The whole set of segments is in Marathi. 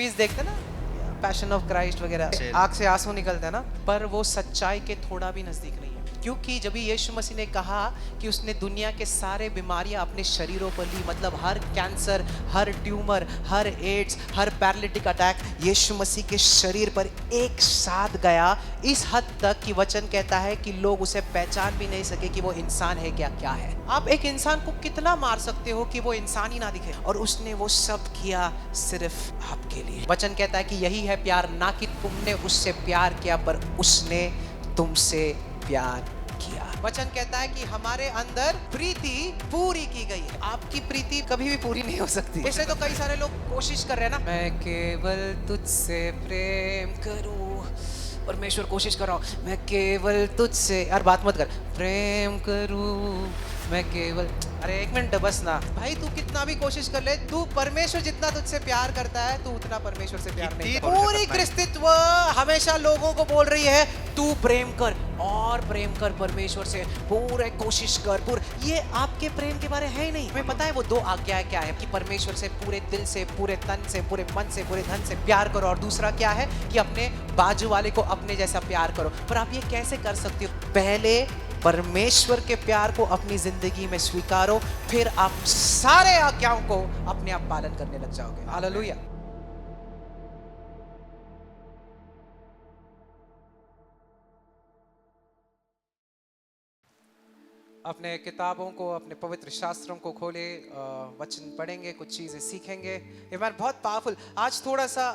मूवीज देखते ना, पैशन ऑफ क्राइस्ट वगैरह, आंख से आंसू निकलते हैं ना, पर वो सच्चाई के थोड़ा भी नजदीक नहीं है। क्योंकि जब यीशु मसीह ने कहा कि उसने दुनिया के सारे बीमारियां अपने शरीरों पर ली, मतलब हर कैंसर, हर ट्यूमर, हर एड्स, हर पैरालिटिक अटैक यीशु मसीह के शरीर पर एक साथ गया, इस हद तक कि वचन कहता है कि लोग उसे पहचान भी नहीं सके कि वो इंसान है क्या है। आप एक इंसान को कितना मार सकते हो कि वो इंसान ही ना दिखे, और उसने वो सब किया सिर्फ आपके लिए। वचन कहता है कि यही है प्यार, ना कि तुमने उससे प्यार किया पर उसने तुमसे प्यार किया। वचन कहता है कि हमारे अंदर प्रीति पूरी की गई है। आपकी प्रीति कभी भी पूरी नहीं हो सकती। इसलिए तो कई सारे लोग कोशिश कर रहे हैं ना, मैं केवल तुझसे प्रेम करूं, परमेश्वर कोशिश कर रहा हूं, मैं केवल तुझसे, यार बात मत कर, प्रेम करूं मैं केवल, अरे एक मिनट बस ना भाई, तू कितना भी कोशिश कर ले, तू परमेश्वर जितना तुझसे प्यार करता है तू उतना परमेश्वर से प्यार नहीं करता। पूरी क्रिस्तित्व हमेशा लोगों को बोल रही है तू प्रेम कर और प्रेम कर परमेश्वर से, पूरे कोशिश कर ये आपके प्रेम के बारे है ही नहीं। हमें पता है वो दो आज्ञाएं क्या है, कि परमेश्वर से पूरे दिल से, पूरे तन से, पूरे मन से, पूरे धन से प्यार करो, और दूसरा क्या है कि अपने बाजू वाले को अपने जैसा प्यार करो। पर आप ये कैसे कर सकते हो? पहले परमेश्वर के प्यार को अपनी जिंदगी में स्वीकारो, फिर आप सारे आज्ञाओं को अपने आप पालन करने लग जाओगे। हालेलुया। अपने किताबों को, अपने पवित्र शास्त्रों को खोले, वचन पढ़ेंगे, कुछ चीजें सीखेंगे। ये बार बहुत पावरफुल, आज थोड़ा सा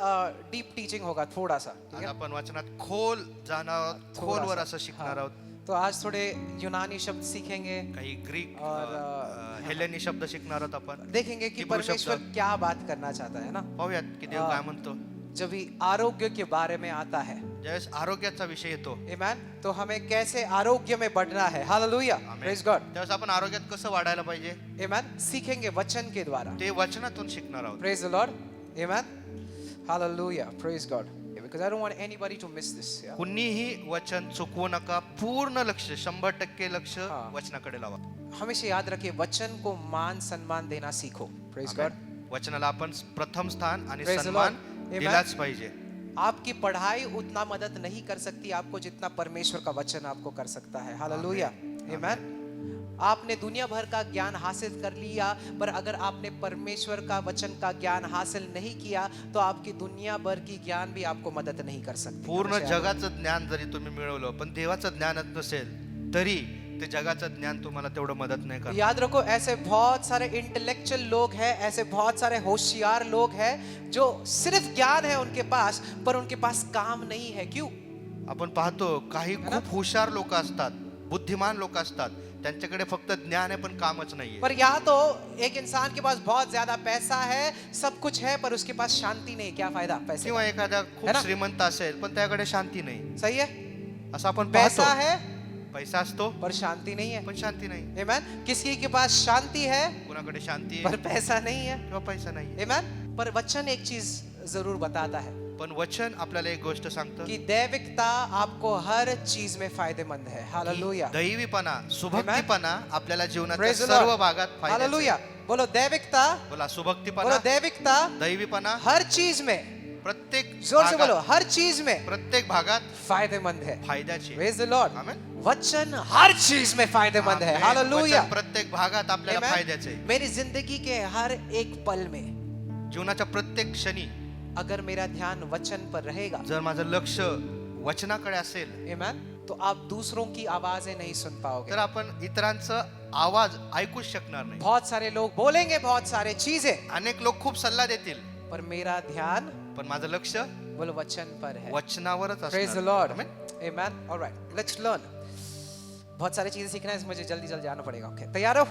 डीप टीचिंग होगा, थोड़ा सा, ठीक है? आपण वचनात खोल जाणार आहोत, खोलवर असं शिकणार आहोत। तो आज थोड़े यूनानी शब्द सीखेंगे काही ग्रीक और हेलेनी शब्द शिकणार आहोत आपण। देखेंगे कि हिब्रू परमेश्वर शब्द क्या बात करना चाहता है ना। पाहूयात की देव काय म्हणतो। जब भी आरोग्य के बारे में आता है, ज्यावेळेस आरोग्याचा विषय येतो, आमेन, तो हमें कैसे आरोग्य में बढ़ना है। Hallelujah, praise God. त्यावेळेस आपण आरोग्यात कसं वाढायला पाहिजे आमेन, सीखेंगे वचन के द्वारा, ते वचनातून शिकणार आहोत। Praise the Lord, amen, hallelujah, praise God, because I don't want anybody to miss this, yeah? कुणीही वचन चुकवू नका, पूर्ण लक्ष, 100% लक्ष वचनाकडे लावा। हमेशा याद रखिए, वचन को मान सम्मान देना सीखो। Praise God. वचनाला आपण प्रथम स्थान आणि Praise the सन्मान Lord. दिलाच पाहिजे। आपकी पढ़ाई उतना मदद नहीं कर सकती आपको जितना परमेश्वर का वचन आपको कर सकता है। हालेलुया, आमेन। आपने दुनिया भर का ज्ञान हासिल कर लिया, पर अगर आपने परमेश्वर का वचन का ज्ञान हासिल नहीं किया तो आपकी दुनिया भर की ज्ञान भी आपको मदद नहीं कर सकती। पूर्ण जगाचं ज्ञान जरी तुम्ही मिळवलं, पण देवाचं ज्ञानच नसेल तरी ते जगाचं ज्ञान तुम्हाला तेवढं मदत नाही करणार। याद रखो, ऐसे बहुत सारे इंटेलेक्चुअल लोग हैं, ऐसे बहुत सारे होशियार लोग हैं जो सिर्फ ज्ञान है उनके पास, पर उनके पास काम नहीं है। क्यों? आपण पाहतो काही खूप हुशार लोक असतात, बुद्धिमान लोक असतात, त्यांच्याकडे फक्त ज्ञान आहे पण कामच नाहीये। पर या तो एक इंसान के पास बहुत ज्यादा पैसा है, सब कुछ है, पर उसके पास शांति नहीं। क्या फायदा पैसे? किंवा एखादा खूप श्रीमंत असेल पण त्याकडे शांती नाही। सही है, असं आपण पैसा पाहतो, है पैसा असतो पर शांति नहीं है। पण शांती नाही। आमेन। किसी के पास शांति है कुणाकडे शांती पर आहे पैसा नहीं है। किंवा पैसा नाही। आमेन। पर वचन एक चीज जरूर बताता है पण वचन आपल्याला एक गोष्ट सांगतं कि दैविकता आपको हर चीज में फायदेमंद है। हालेलुया, दैवीपणा, सुभक्तीपणा आपल्याला जीवनाच्या Praise the सर्व Lord. भागात फायद्याचं आहे। हालेलुया। बोलो दैविकता, बोला बोलो सुभक्तीपणा, दैविकता दैवीपणा हर चीज में, प्रत्येक जोर से भागात, बोलो, हर चीज में प्रत्येक भागात फायदेमंद है। फायद्याची आहे। Praise the Lord. आमेन। वचन हर चीज में फायदेमंद है। आमेन। हालेलुया। वचन प्रत्येक भागात आपल्याला आमेन। फायद्याचं आहे। मेरी जिंदगी के हर एक पल में जीवनाच्या प्रत्येक क्षणी अगर मेरा ध्यान वचन पर रहेगा, जर माझं लक्ष वचनाकडे असेल, आमेन, तो आप दूसरों की आवाजें नहीं सुन पाओगे। तर आपण इतरांचं आवाज ऐकूच शकणार नाही। बहुत सारे लोग बोलेंगे बहुत सारे चीजें, अनेक लोक खूप सल्ला देतील, पर मेरा ध्यान पण माझं लक्ष बोलो वचन पर है। वचनावरच Praise the असणार। Lord. Amen. Amen. All right, let's learn. बहुत सारी चीजें सीखना है, मुझे जल्दी जल्दी जाना पड़ेगा। ओके, तैयार हो?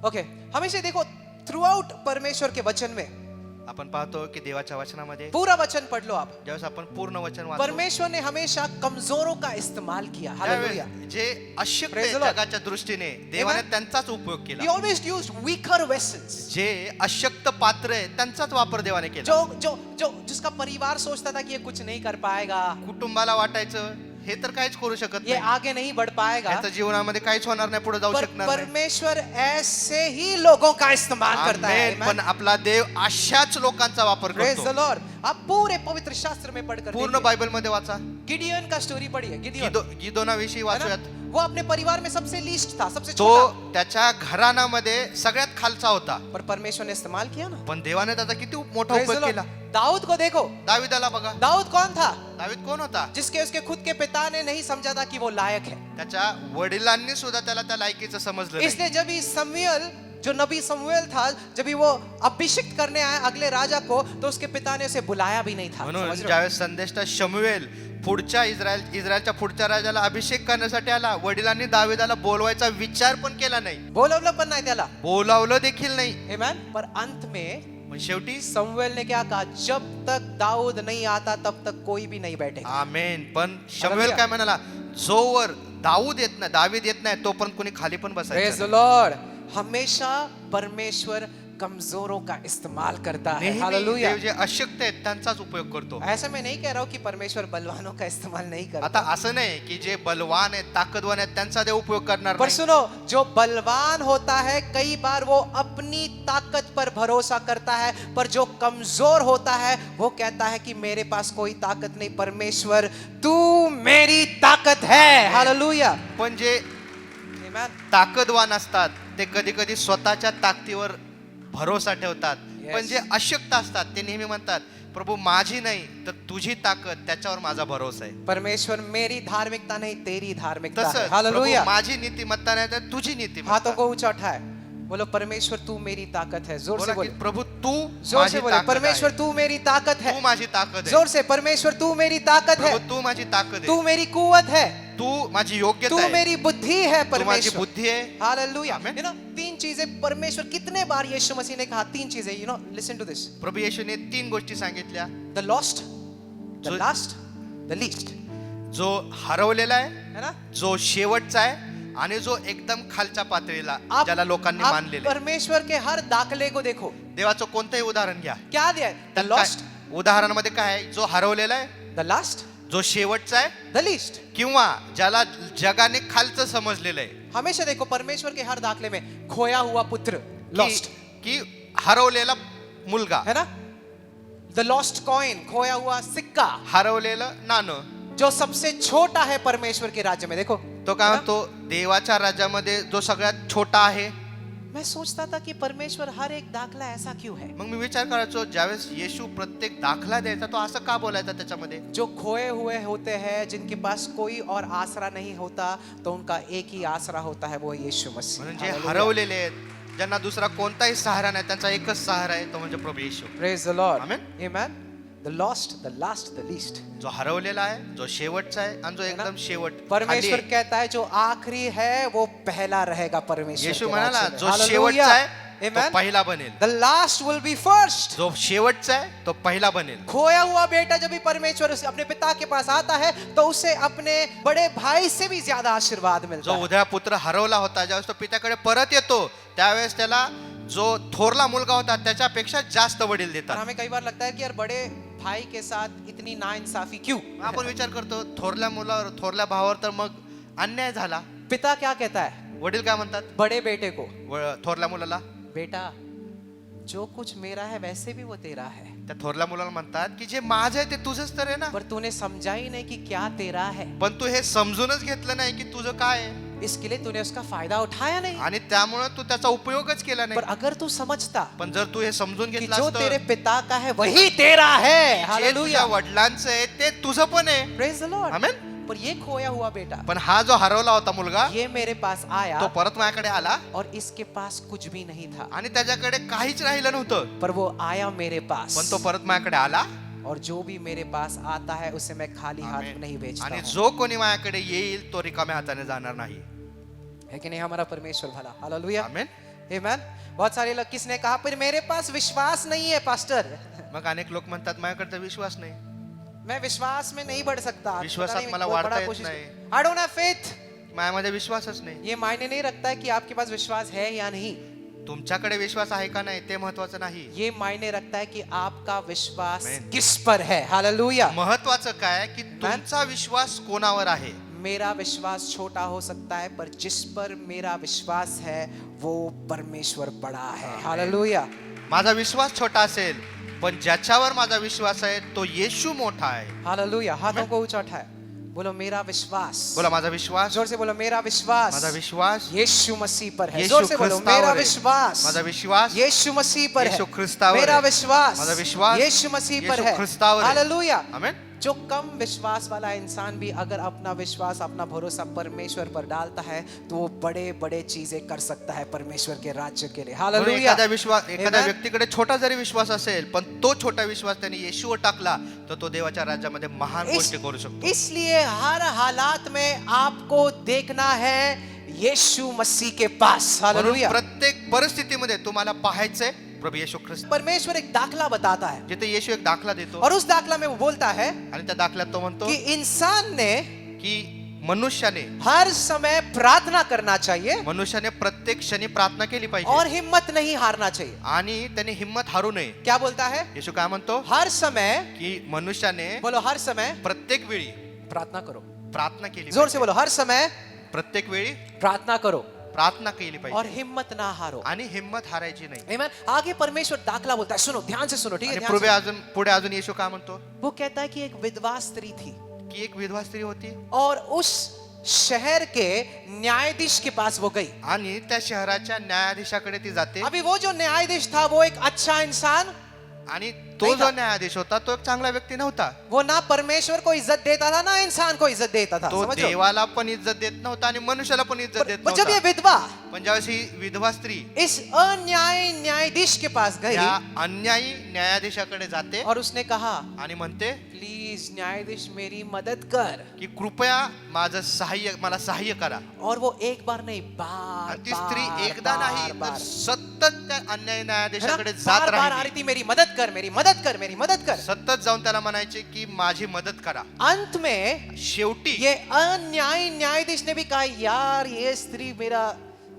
ओके, हमेशा देखो थ्रू आउट परमेश्वर के वचन में, आपण पाहतो की देवाच्या वचनामध्ये पूरा वचन पढ़ लो आप, ज्यावेळेस आपण पूर्ण वचन वाचतो, परमेश्वर ने हमेशा कमजोरों का इस्तेमाल किया। हालेलुया। त्यावेळेस जे अशक्य Praise the आहे Lord. जगाच्या दृष्टीने देवाने Amen. त्यांचाच उपयोग He केला। always used weaker vessels. जे अशक्त पात्र आहे त्यांचाच वापर देवाने केला। जो जो जो जिसका परिवार सोचता था कि ये कुछ नहीं कर पाएगा, कुटुंबाला वाटायचं हे तर काहीच करू शकत ये नाही, आगे नहीं बढ़ पाएगा। याच्या जीवनामध्ये काहीच होणार नाही, पुढे जाऊ पर शकणार नाही. परमेश्वर ऐसे ही लोगों का इस्तेमाल करता है। आमेन. पण आपला देव अशाच लोकांचा वापर प्रेज द करतो. लॉर्ड। आप पूरे पवित्र शास्त्र में पढ़कर पूर्ण देखिए। बायबल मध्ये वाचा, गिडियन का स्टोरी पढ़िए। गिडियन गिदोनाविषयी है ना? वाचूयात. वो अपने परिवार में सबसे लीस्ट था, सबसे तो छोटा, त्याच्या घराण्यामध्ये सगळ्यात खालचा होता, पर परमेश्वर ने इस्तेमाल किया ना। पण देवाने त्याचा किती मोठा Praise the उपयोग Lord। केला. दाऊद को देखो, दाविदाला बघा, दाऊद कौन था? दावीद कोण होता? जिसके उसके खुद के पिता ने नहीं समझा था कि वो लायक है। त्याच्या वडिलांनी सुद्धा त्याला त्या लायकीचं समजलं नाही. इसलिए जब ही समूएल, जो नबी समूएल था, जब ही वो अभिषिक्त करने आया अगले राजा को, तो उसके पिता ने उसे बुलाया भी नहीं था। म्हणून समझ रहे हो? ज्यावेळेस संदेष्टा शमूएल पुढच्या इस्रायलच्या पुढच्या राजाला अभिषेक करण्यासाठी आला, वडिलांनी दाविदाला बोलवायचा विचार पण केला नाही, बोलवलं पण नाही त्याला। बोलावलं देखील नाही. आमेन। पर अंत में पण शेवटी समूएल ने क्या कहा? जब तक दाऊद नहीं आता तब तक कोई भी नहीं बैठेगा। आमेन. पण शमूएल काय म्हणाला, जोवर दाऊद येत नाही, दावीद येत नाही, तोपर्यंत कोणी खाली पण प्रेज बसायचं द लॉर्ड। हमेशा परमेश्वर कमजोरों का इस्तेमाल करता है। नेहमी हालेलुया। देव जे अशक्त आहेत त्यांचाच उपयोग करतो. ऐसा मैं नहीं कह रहा हूँ कि परमेश्वर बलवानों का इस्तेमाल नहीं आता करता, असं नाही की जे बलवान आहेत, ताकदवान आहेत, त्यांचा देव उपयोग करणार पर नाही. सुनो, जो बलवान होता है कई बार वो अपनी ताकत पर भरोसा करता है, पर जो कमजोर होता है वो कहता है कि मेरे पास कोई ताकत नहीं, परमेश्वर तू मेरी ताकत है। हालेलुया। पण जे आमेन। ताकदवान असतात ते कधी कधी स्वतःच्या ताकदीवर भरोसा ठेवतात. Yes. पण जे अशक्त असतात ते नेहमी म्हणतात, प्रभू माझी नाही तर तुझी ताकद, त्याच्यावर माझा भरोसा आहे. परमेश्वर मेरी धार्मिकता नहीं तेरी धार्मिकता है। तसंच हालेलुया। प्रभू माझी नीतिमत्ता नाही तर तुझी हाथों नीतिमत्ता. को ऊंचा उठाए, बोलो परमेश्वर तू मेरी ताकत है। जोर से बोला की बोले, प्रभू तू जोर माझी से बोले, ताकद परमेश्वर आहे. तू मेरी ताकत है। तू माझी ताकद आहे. जोर से, परमेश्वर तू मेरी ताकत है, प्रभू तू माझी ताकद तू आहे. मेरी कुवत है, तू माझी योग्यता तू आहे. मेरी बुद्धि है। तू माझी परमेश्वर, बुद्धी आहे. हालेलुया। Amen. यू नो, तीन चीजें परमेश्वर, कितने बार यीशु मसीह ने कहा तीन चीजें, यू नो, लिसन टू दिस। प्रभू येशूने 3 गोष्टी सांगितल्या. द लॉस्ट, द जो- लास्ट, द लीस्ट, जो हरवलेला आहे, है ना? जो शेवटचा आहे, आणि जो एकदम खालच्या पातळीला, आप ज्याला लोकांनी आप मानलेले. परमेश्वर के हर दाखले को देखो, देवाचं कोणतंही उदाहरण घ्या. क्या दिया है? द त्यात लॉस्ट, काय- उदाहरणामध्ये काय आहे? जो हरवलेला आहे, द लास्ट, जो शेवटचा आहे, द लीस्ट। किंवा ज्याला जगाने खालचं समजलेलं आहे. हमेशा देखो परमेश्वर के हर दाखले में खोया हुआ पुत्र, लॉस्ट, की हरवलेला मुलगा, है ना? द लॉस्ट कॉइन, खोया हुआ सिक्का, हरवलेलं नाणं. जो सबसे छोटा है परमेश्वर के राज्य में। देखो तो काय है ना? म्हणतो, देवाच्या राज्यामध्ये जो सगळ्यात छोटा आहे. मैं सोचता था कि परमेश्वर हर एक दाखला ऐसा क्यों है? मग मी विचार करायचो, ज्यावेळेस येशू प्रत्येक दाखला द्यायचा, तो असं का बोलायचा त्याच्यामध्ये? जो खोए हुए होते हैं, जिनके पास कोई और आसरा नहीं होता, तो उनका एक ही आसरा होता है, वो यीशु मसीह। म्हणून जे हालेलुया। हरवलेले आहेत, ज्यांना दुसरा कोणताही सहारा नाही, त्यांचा एकच सहारा आहे, तो म्हणजे प्रभू येशू. Praise the Lord. Amen. Amen. The lost, the last, the least. जो हरवलेला आहे, जो शेवटचा आहे, आणि जो है ना? एकदम शेवट खाली परमेश्वर आहे. कहता है जो आखिरी है वो पहला रहेगा परमेश्वर येशू के म्हणाला, राज्य में। जो Hallelujah. शेवटचा आहे तो Amen. पहिला बनेल. The last will be first. जो शेवटचा आहे तो पहिला बनेल. खोया हुआ बेटा जब भी परमेश्वर अपने पिता के पास आता है तो उसे अपने बड़े भाई से भी ज्यादा आशीर्वाद मिलता जो है। उद्या पुत्र हरवला होता, ज्यावेळेस तो पित्याकडे परत येतो, त्यावेळेस त्याला जो थोरला मुलगा होता त्याच्यापेक्षा जास्त वडील और देतात. हमें कई बार लगता है कि यार बड़े भाई के साथ इतनी नाइंसाफी क्यों? आपण विचार करतो, थोरल्या मुलावर, थोरल्या भावावर तर मग अन्याय झाला. पिता क्या कहता है वडील काय म्हणतात बड़े बेटे को? थोरल्या मुलाला? बेटा जो कुछ मेरा है वैसे भी वो तेरा है, त्या थोरल्या मुलाला म्हणतात की जे माझं आहे ते तुझंच तर आहे ना, पर तूने समझा ही नहीं कि क्या तेरा है, पण तू हे समजूनच घेतलं नाही की तुझं काय आहे, इसके लिए तूने उसका फायदा उठाया नहीं। आणि त्यामुळे तू त्याचा उपयोगच केला पर नाही. अगर तू समझता पण जर तू हे समजून कि घेतलं जो असतं, तेरे पिता का है वही तेरा है, जे हालेलुया, तुझ्या वडिलांचं आहे ते तुझं पण आहे. Praise the Lord. आमेन. पर ये खोया हुआ बेटा, पण हा जो हरवला होता मुलगा, ये मेरे पास आया तो परत माझ्याकडे आला, और इसके पास कुछ भी नहीं था, आणि त्याच्याकडे काहीच राहिलं नव्हतं, पर वो आया मेरे पास। पण तो परत माझ्याकडे आला. और जो भी मेरे पास आता है उसे मैं खाली हाथ आमेन. नहीं भेजता आणि हूं। जो कोणी माझ्याकडे येईल तो रिकाम्या हाताने जाणार नाही. है कि नहीं? हमारा परमेश्वर भला, हालेलुया, आमेन. आमेन। बहुत सारे लोग, किसने कहा पर मेरे पास विश्वास नहीं है पास्टर, मग अनेक लोक म्हणतात माझ्याकडे विश्वास नाही, मैं विश्वास में नहीं बढ़ सकता, विश्वासात पता नहीं, मला बहुत वाढता बड़ा येत कोशिश- नाही. I don't have faith। माझ्यामध्ये विश्वासच नाही. ये मायने नहीं रखता है कि आपके पास विश्वास है या नहीं, तुमच्याकडे विश्वास आहे का नाही ते महत्वाचं नाही. ये मायने रखता है कि आपका विश्वास Amen. किस पर है. हालेलुया. महत्वाचं काय की तुमचा विश्वास कोणावर आहे. मेरा विश्वास छोटा हो सकता है पर जिस पर मेरा विश्वास है वो परमेश्वर बड़ा है. हालेलुया. माझा विश्वास छोटा असेल पण ज्याच्यावर माझा विश्वास आहे तो येशू मोठा आहे. हालेलुया. हाथों को ऊंचा उठाए. बोलो मेरा विश्वास. बोला माझा विश्वास. जोर से बोलो मेरा विश्वास. माझा विश्वास यीशु मसीह पर है. येशू जोर से बोलो ख्रिस्तावर मेरा आहे. विश्वास. माझा विश्वास यीशु मसीह पर है. येशू ख्रिस्तावर मेरा आहे. विश्वास. माझा विश्वास यीशु मसीह पर येशू है. ख्रिस्तावर आहे. हालेलुया. आमेन. जो कम विश्वास वाला इंसान भी अगर अपना विश्वास अपना भरोसा परमेश्वर पर डालता है तो वो बड़े बड़े चीजें कर सकता है परमेश्वर के राज्य के लिए. म्हणून हालेलुया. एखाद्या Amen. व्यक्तीकडे छोटा जरी विश्वास असेल पण तो छोटा विश्वास त्याने येशूवर टाकला तर तो देवाच्या राज्यामध्ये महान गोष्टी करू शकतो. इसलिए हर हालात में आपको देखना है यीशु मसीह के पास. म्हणून हालेलुया. प्रत्येक परिस्थितीमध्ये तुम्हाला पाहायचंय प्रभू येशू ख्रिस्त. परमेश्वर एक दाखला बताता है जिथे येशू एक दाखला देतो और उस दाखला में वो बोलता है आणि त्या दाखल्यात तो म्हणतो कि इंसान ने की मनुष्याने हर समय प्रार्थना करना चाहिए मनुष्याने प्रत्येक क्षणी प्रार्थना केली पाहिजे और हिम्मत नहीं हारना चाहिए. आणि त्याने हिम्मत हारू नये. क्या बोलता है? येशू काय म्हणतो हर समय. की मनुष्याने बोलो हर समय प्रत्येक वेळी प्रार्थना करो. प्रार्थना केली जोर से पाहिजे. बोलो हर समय प्रत्येक वेळी प्रार्थना करो प्रार्थना केली और पाहिजे हिम्मत ना हारो. आणि हिम्मत हारायची नाही. आमीन. आगे परमेश्वर दाखला बोलता है. सुनो ध्यान से सुनो. ठीक है आणि ध्यान से. पुढे अजून येशू काय म्हणतो वो कहता है कि एक विधवा स्त्री थी की एक विधवा स्त्री होती और उस शहर के न्यायाधीश के पास वो गई. आणि त्या शहराच्या न्यायाधीशाकडे ती जाते. अभी वो जो न्यायाधीश था वो एक अच्छा इंसान आणि तो नाही जो का? न्यायाधीश होता तो एक चांगला व्यक्ती नव्हता. वो ना परमेश्वर को इज्जत देता था ना इंसान को इज्जत देता था. तो समझो. देवाला पण इज्जत देत नव्हता आणि मनुष्याला पण इज्जत देत पर जब ये नव्हता. विधवा पण ज्यावेळेस ही विधवा स्त्री इस अन्यायी न्यायाधीश के पास गई त्या अन्यायी न्यायाधीशाकडे जाते और उसने कहा आणि म्हणते प्लीज न्यायाधीश मेरी मदद कर. की कृपया माझं सहाय्य मला सहाय्य करा. और वो एक बार नहीं बार आणि ती स्त्री बार, एकदा बार, नाही बार. तर सतत त्या अन्यायी है ना? न्यायाधीशाकडे जात बार बार आ राहिली. रही थी मेरी मदद कर मेरी मदद कर मेरी मदद कर. सतत जाऊन त्याला म्हणायचे की माझी मदत करा. अंत में शेवटी ये अन्यायी न्यायाधीश ने भी कहा यार ये स्त्री मेरा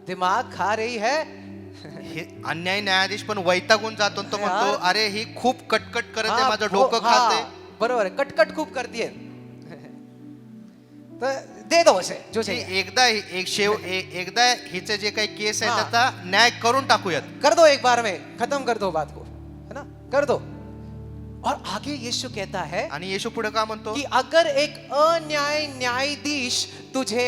दिमाग खा रही है. हे अन्यायी न्यायाधीश पण वैतागून जातो आणि तो यार. म्हणतो अरे ही खूप कटकट करत आहे हाँ, माझं वो- डोकं हाँ, खाते. बरोबर आहे. कटकट खूप करते तो दे दो उसे जो की चाहिए. एकदा हिचे जे काही केस आहे हाँ. त्याचा न्याय करून टाकूयात. कर दो एक बार में खत्म कर दो बात को. है ना. कर दो. और आगे यीशु कहता है आणि येशू पुढे का म्हणतो कि अगर एक अन्यायी न्यायाधीश तुझे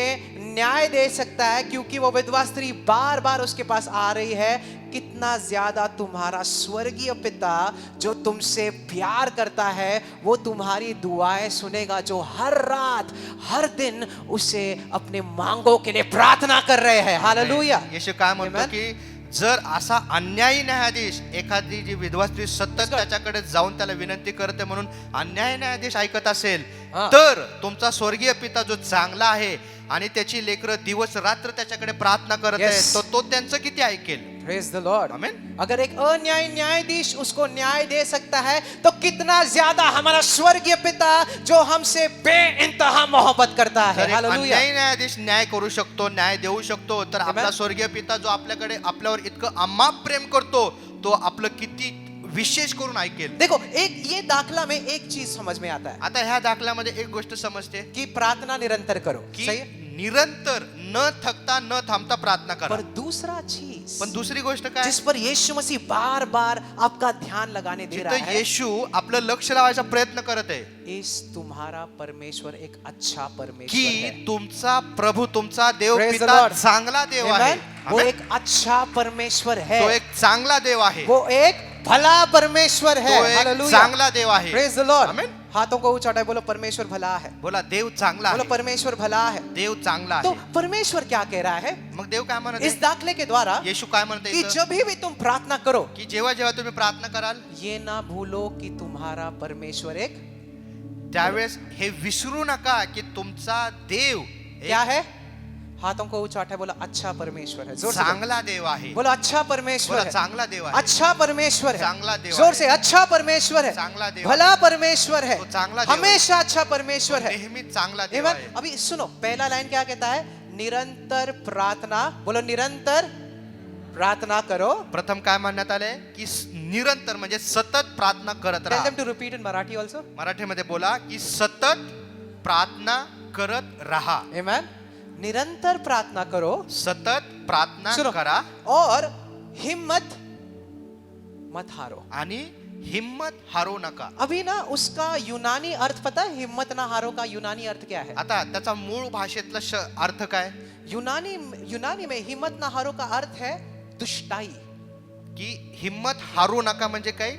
न्याय दे सकता है क्योंकि वो विधवा स्त्री बार बार उसके पास आ रही है, कितना ज्यादा तुम्हारा स्वर्गीय पिता जो तुमसे प्यार करता है वो तुम्हारी दुआएं सुनेगा, जो हर रात हर दिन उसे अपने मांगों के लिए प्रार्थना कर रहे हैं. हालेलुया. येशू काय म्हणतो Amen. की जर असा अन्यायी न्यायाधीश एखादी जी विधवा स्त्री सतत त्याच्याकडे जाऊन त्याला विनंती करते म्हणून अन्यायी न्यायाधीश ऐकत असेल हा. तर तुमचा स्वर्गीय पिता जो चांगला आहे आणि त्याची लेकरं दिवस रात्र त्याच्याकडे प्रार्थना करत Yes. आहेत तर तो त्यांचं किती ऐकेल. Praise the Lord. Amen. अगर एक अन्यायी न्यायाधीश उसको न्याय दे सकता है तो कितना ज्यादा हमारा स्वर्गीय पिता जो हमसे बेइंतहा मोहब्बत करता है. जर एक हालेलुया. अन्यायी न्यायाधीश न्याय करू शकतो न्याय देऊ शकतो तर आपला Amen. स्वर्गीय पिता जो आपल्यावर इतकं अमाप प्रेम करतो तो आपलं किती विशेष करून ऐकेल. देखो एक ये दाखला में एक चीज समझ में आता है आता ह्या दाखल्यामध्ये एक गोष्ट समजते कि प्रार्थना निरंतर करो. की सही है? निरंतर न थकता न थांबता प्रार्थना करा. पर दूसरा चीज पण दुसरी गोष्ट काय जिस पर यीशु मसीह बार बार आपका ध्यान लगाने दे रहा जिथं है, येशू आपलं लक्ष लावायचा प्रयत्न करत आहे इस तुम्हारा परमेश्वर एक अच्छा परमेश्वर की है. तुमचा प्रभु तुमचा देव Praise the पिता Lord. चांगला देव आहे. Amen? वो Amen? एक अच्छा परमेश्वर है. तो एक चांगला देव आहे. वो एक भला परमेश्वर है. तो एक हालेलुया. चांगला देव आहे. Praise the Lord. Amen? हाथों को ऊंचा उठाए बोलो परमेश्वर भला है. बोला देव चांगला बोलो आहे. परमेश्वर भला है. देव चांगला तो आहे. परमेश्वर क्या कह रहा है मग देव काय म्हणत इस आहे? दाखले के द्वारा येशू काय म्हणते कि जब भी तुम प्रार्थना करो की जेव्हा जेव्हा तुम्ही प्रार्थना कराल ये ना भूलो कि तुम्हारा परमेश्वर एक त्यावेळेस हे विसरू नका की तुमचा देव एक क्या है. हाथों को ऊंचा उठाए बोलो अच्छा परमेश्वर है. जोर से बोलो. चांगला देव आहे. बोलो अच्छा परमेश्वर बोला है. चांगला देव आहे. अच्छा परमेश्वर है. चांगला देव जोर आहे. से अच्छा परमेश्वर है. चांगला देव भला परमेश्वर है. तो चांगला देव आहे. हमेशा अच्छा परमेश्वर है. नेहमी चांगला देव Amen? आहे. अभी सुनो पहला लाइन क्या कहता है. निरंतर प्रार्थना. बोलो निरंतर प्रार्थना करो. प्रथम काय म्हणण्यात आले की निरंतर म्हणजे सतत प्रार्थना करत Tell राहा. them to repeat in Marathi also. मराठीमध्ये बोला की सतत प्रार्थना करत राहा. Amen. निरंतर प्रार्थना करो सतत प्रार्थना सुनो. करा और हिम्मत मत हारो. आणि हिम्मत हारू नका. अभी ना उसका यूनानी अर्थ पता है? हिम्मत ना हारो का यूनानी अर्थ क्या है? आता त्याचा मूळ भाषेतला अर्थ काय यूनानी में हिम्मत ना हारो का अर्थ है दुष्टाई. की हिम्मत हारू नका म्हणजे काय